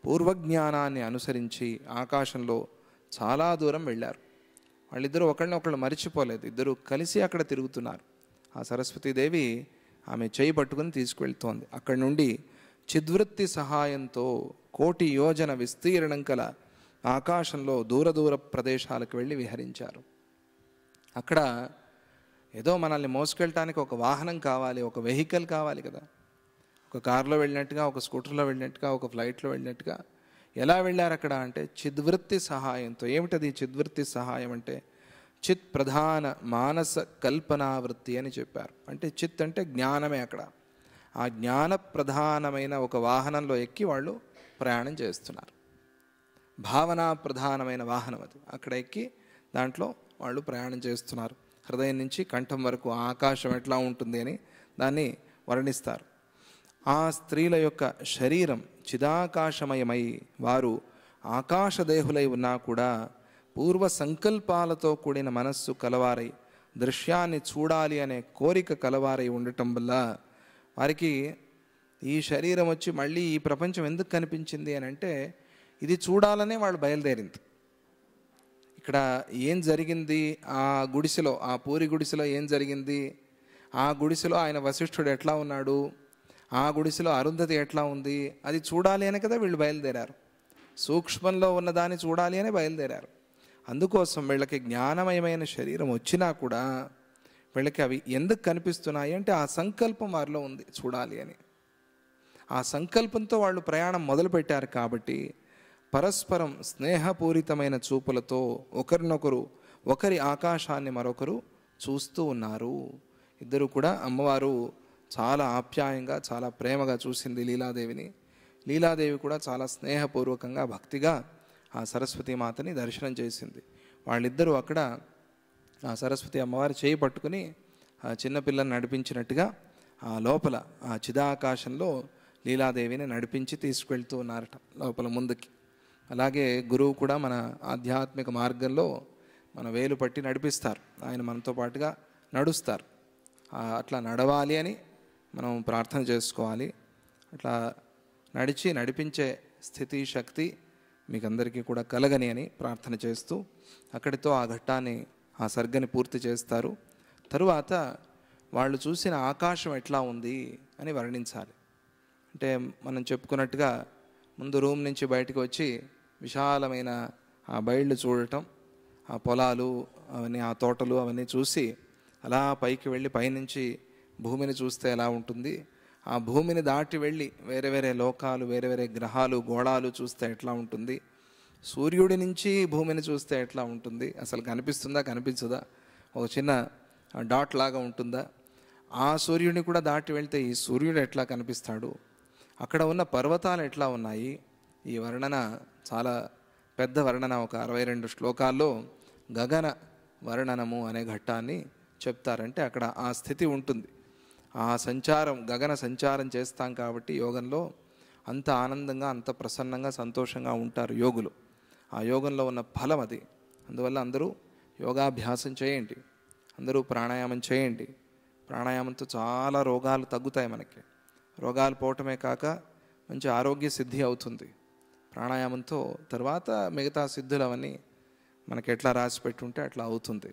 పూర్వజ్ఞానాన్ని అనుసరించి ఆకాశంలో చాలా దూరం వెళ్ళారు. వాళ్ళిద్దరూ ఒకళ్ళనొకళ్ళు మరిచిపోలేదు. ఇద్దరు కలిసి అక్కడ తిరుగుతున్నారు. ఆ సరస్వతీదేవి ఆమె చేయి పట్టుకుని తీసుకువెళ్తోంది. అక్కడి నుండి చిద్వృత్తి సహాయంతో 1,000,000 యోజన విస్తీర్ణం కల ఆకాశంలో దూర దూర ప్రదేశాలకు వెళ్ళి విహరించారు. అక్కడ ఏదో మనల్ని మోసుకెళ్ళటానికి ఒక వాహనం కావాలి, ఒక వెహికల్ కావాలి కదా. ఒక కారులో వెళ్ళినట్టుగా, ఒక స్కూటర్లో వెళ్ళినట్టుగా, ఒక ఫ్లైట్లో వెళ్ళినట్టుగా ఎలా వెళ్ళారు అక్కడ అంటే చిద్వృత్తి సహాయంతో. ఏమిటది చిద్వృత్తి సహాయం అంటే? చిత్ ప్రధాన మానస కల్పనావృత్తి అని చెప్పారు. అంటే చిత్ అంటే జ్ఞానమే. అక్కడ ఆ జ్ఞాన ప్రధానమైన ఒక వాహనంలో ఎక్కి వాళ్ళు ప్రయాణం చేస్తున్నారు. భావన ప్రధానమైన వాహనం అది. అక్కడ ఎక్కి దాంట్లో వాళ్ళు ప్రయాణం చేస్తున్నారు. హృదయం నుంచి కంఠం వరకు ఆకాశం ఎట్లా ఉంటుంది అని దాన్ని వర్ణిస్తారు. ఆ స్త్రీల యొక్క శరీరం చిదాకాశమయమై వారు ఆకాశదేహులై ఉన్నా కూడా పూర్వ సంకల్పాలతో కూడిన మనస్సు కలవారై, దృశ్యాన్ని చూడాలి అనే కోరిక కలవారై ఉండటం వల్ల వారికి ఈ శరీరం వచ్చి మళ్ళీ ఈ ప్రపంచం ఎందుకు కనిపించింది అని అంటే ఇది చూడాలనే వాళ్ళు బయలుదేరింది. ఇక్కడ ఏం జరిగింది ఆ గుడిసెలో, ఆ పూరి గుడిసెలో ఏం జరిగింది? ఆ గుడిసెలో ఆయన వశిష్ఠుడు ఎట్లా ఉన్నాడు, ఆ గుడిసెలో అరుంధతి ఎట్లా ఉంది, అది చూడాలి అని కదా వీళ్ళు బయలుదేరారు. సూక్ష్మంలో ఉన్నదాన్ని చూడాలి అని బయలుదేరారు. అందుకోసం వీళ్ళకి జ్ఞానమయమైన శరీరం వచ్చినా కూడా వీళ్ళకి అవి ఎందుకు కనిపిస్తున్నాయి అంటే ఆ సంకల్పం వారిలో ఉంది చూడాలి అని. ఆ సంకల్పంతో వాళ్ళు ప్రయాణం మొదలుపెట్టారు కాబట్టి పరస్పరం స్నేహపూరితమైన చూపులతో ఒకరినొకరు, ఒకరి ఆకాశాన్ని మరొకరు చూస్తూ ఉన్నారు. ఇద్దరు కూడా అమ్మవారు చాలా ఆప్యాయంగా, చాలా ప్రేమగా చూసింది లీలాదేవిని. లీలాదేవి కూడా చాలా స్నేహపూర్వకంగా, భక్తిగా ఆ సరస్వతీ మాతని దర్శనం చేసింది. వాళ్ళిద్దరూ అక్కడ ఆ సరస్వతి అమ్మవారి చేయి పట్టుకుని ఆ చిన్నపిల్లని నడిపించినట్టుగా ఆ లోపల ఆ చిదాకాశంలో లీలాదేవిని నడిపించి తీసుకువెళ్తూ ఉన్నారట లోపల ముందుకి. అలాగే గురువు కూడా మన ఆధ్యాత్మిక మార్గంలో మన వేలు పట్టి నడిపిస్తారు. ఆయన మనతో పాటుగా నడుస్తారు. అట్లా నడవాలి అని మనం ప్రార్థన చేసుకోవాలి. అట్లా నడిపించే స్థితి, శక్తి మీకు అందరికీ కూడా కలగని అని ప్రార్థన చేస్తూ అక్కడితో ఆ ఘట్టాన్ని, ఆ సర్గని పూర్తి చేస్తారు. తరువాత వాళ్ళు చూసిన ఆకాశం ఎట్లా ఉంది అని వర్ణించాలి. అంటే మనం చెప్పుకున్నట్టుగా ముందు రూమ్ నుంచి బయటకు వచ్చి విశాలమైన ఆ బయళ్ళు చూడటం, ఆ పొలాలు అవన్నీ, ఆ తోటలు అవన్నీ చూసి అలా పైకి వెళ్ళి పైనుంచి భూమిని చూస్తే ఎలా ఉంటుంది, ఆ భూమిని దాటి వెళ్ళి వేరే వేరే లోకాలు, వేరే వేరే గ్రహాలు, గోళాలు చూస్తే ఎట్లా ఉంటుంది, సూర్యుడి నుంచి భూమిని చూస్తే ఎట్లా ఉంటుంది, అసలు కనిపిస్తుందా కనిపించదా, ఒక చిన్న డాట్ లాగా ఉంటుందా, ఆ సూర్యుడిని కూడా దాటి వెళ్తే ఈ సూర్యుడు ఎట్లా కనిపిస్తాడు, అక్కడ ఉన్న పర్వతాలు ఎట్లా ఉన్నాయి, ఈ వర్ణన చాలా పెద్ద వర్ణన. ఒక 62 శ్లోకాల్లో గగన వర్ణనము అనే ఘట్టాన్ని చెప్తారంటే అక్కడ ఆ స్థితి ఉంటుంది. ఆ సంచారం, గగన సంచారం చేస్తాం కాబట్టి యోగంలో అంత ఆనందంగా, అంత ప్రసన్నంగా, సంతోషంగా ఉంటారు యోగులు. ఆ యోగంలో ఉన్న ఫలం అది. అందువల్ల అందరూ యోగాభ్యాసం చేయండి, అందరూ ప్రాణాయామం చేయండి. ప్రాణాయామంతో చాలా రోగాలు తగ్గుతాయి. మనకి రోగాలు పోవటమే కాక మంచి ఆరోగ్య సిద్ధి అవుతుంది ప్రాణాయామంతో. తర్వాత మిగతా సిద్ధులు అవన్నీ మనకి ఎట్లా రాసి పెట్టుంటే అట్లా అవుతుంది.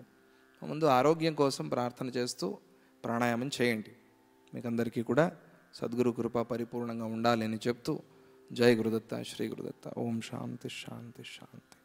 ముందు ఆరోగ్యం కోసం ప్రార్థన చేస్తూ ప్రాణాయామం చేయండి. మీకు అందరికీ కూడా సద్గురు కృప పరిపూర్ణంగా ఉండాలి అని చెప్తూ, జై గురుదత్త, శ్రీ గురుదత్త. ఓం శాంతి శాంతి శాంతి.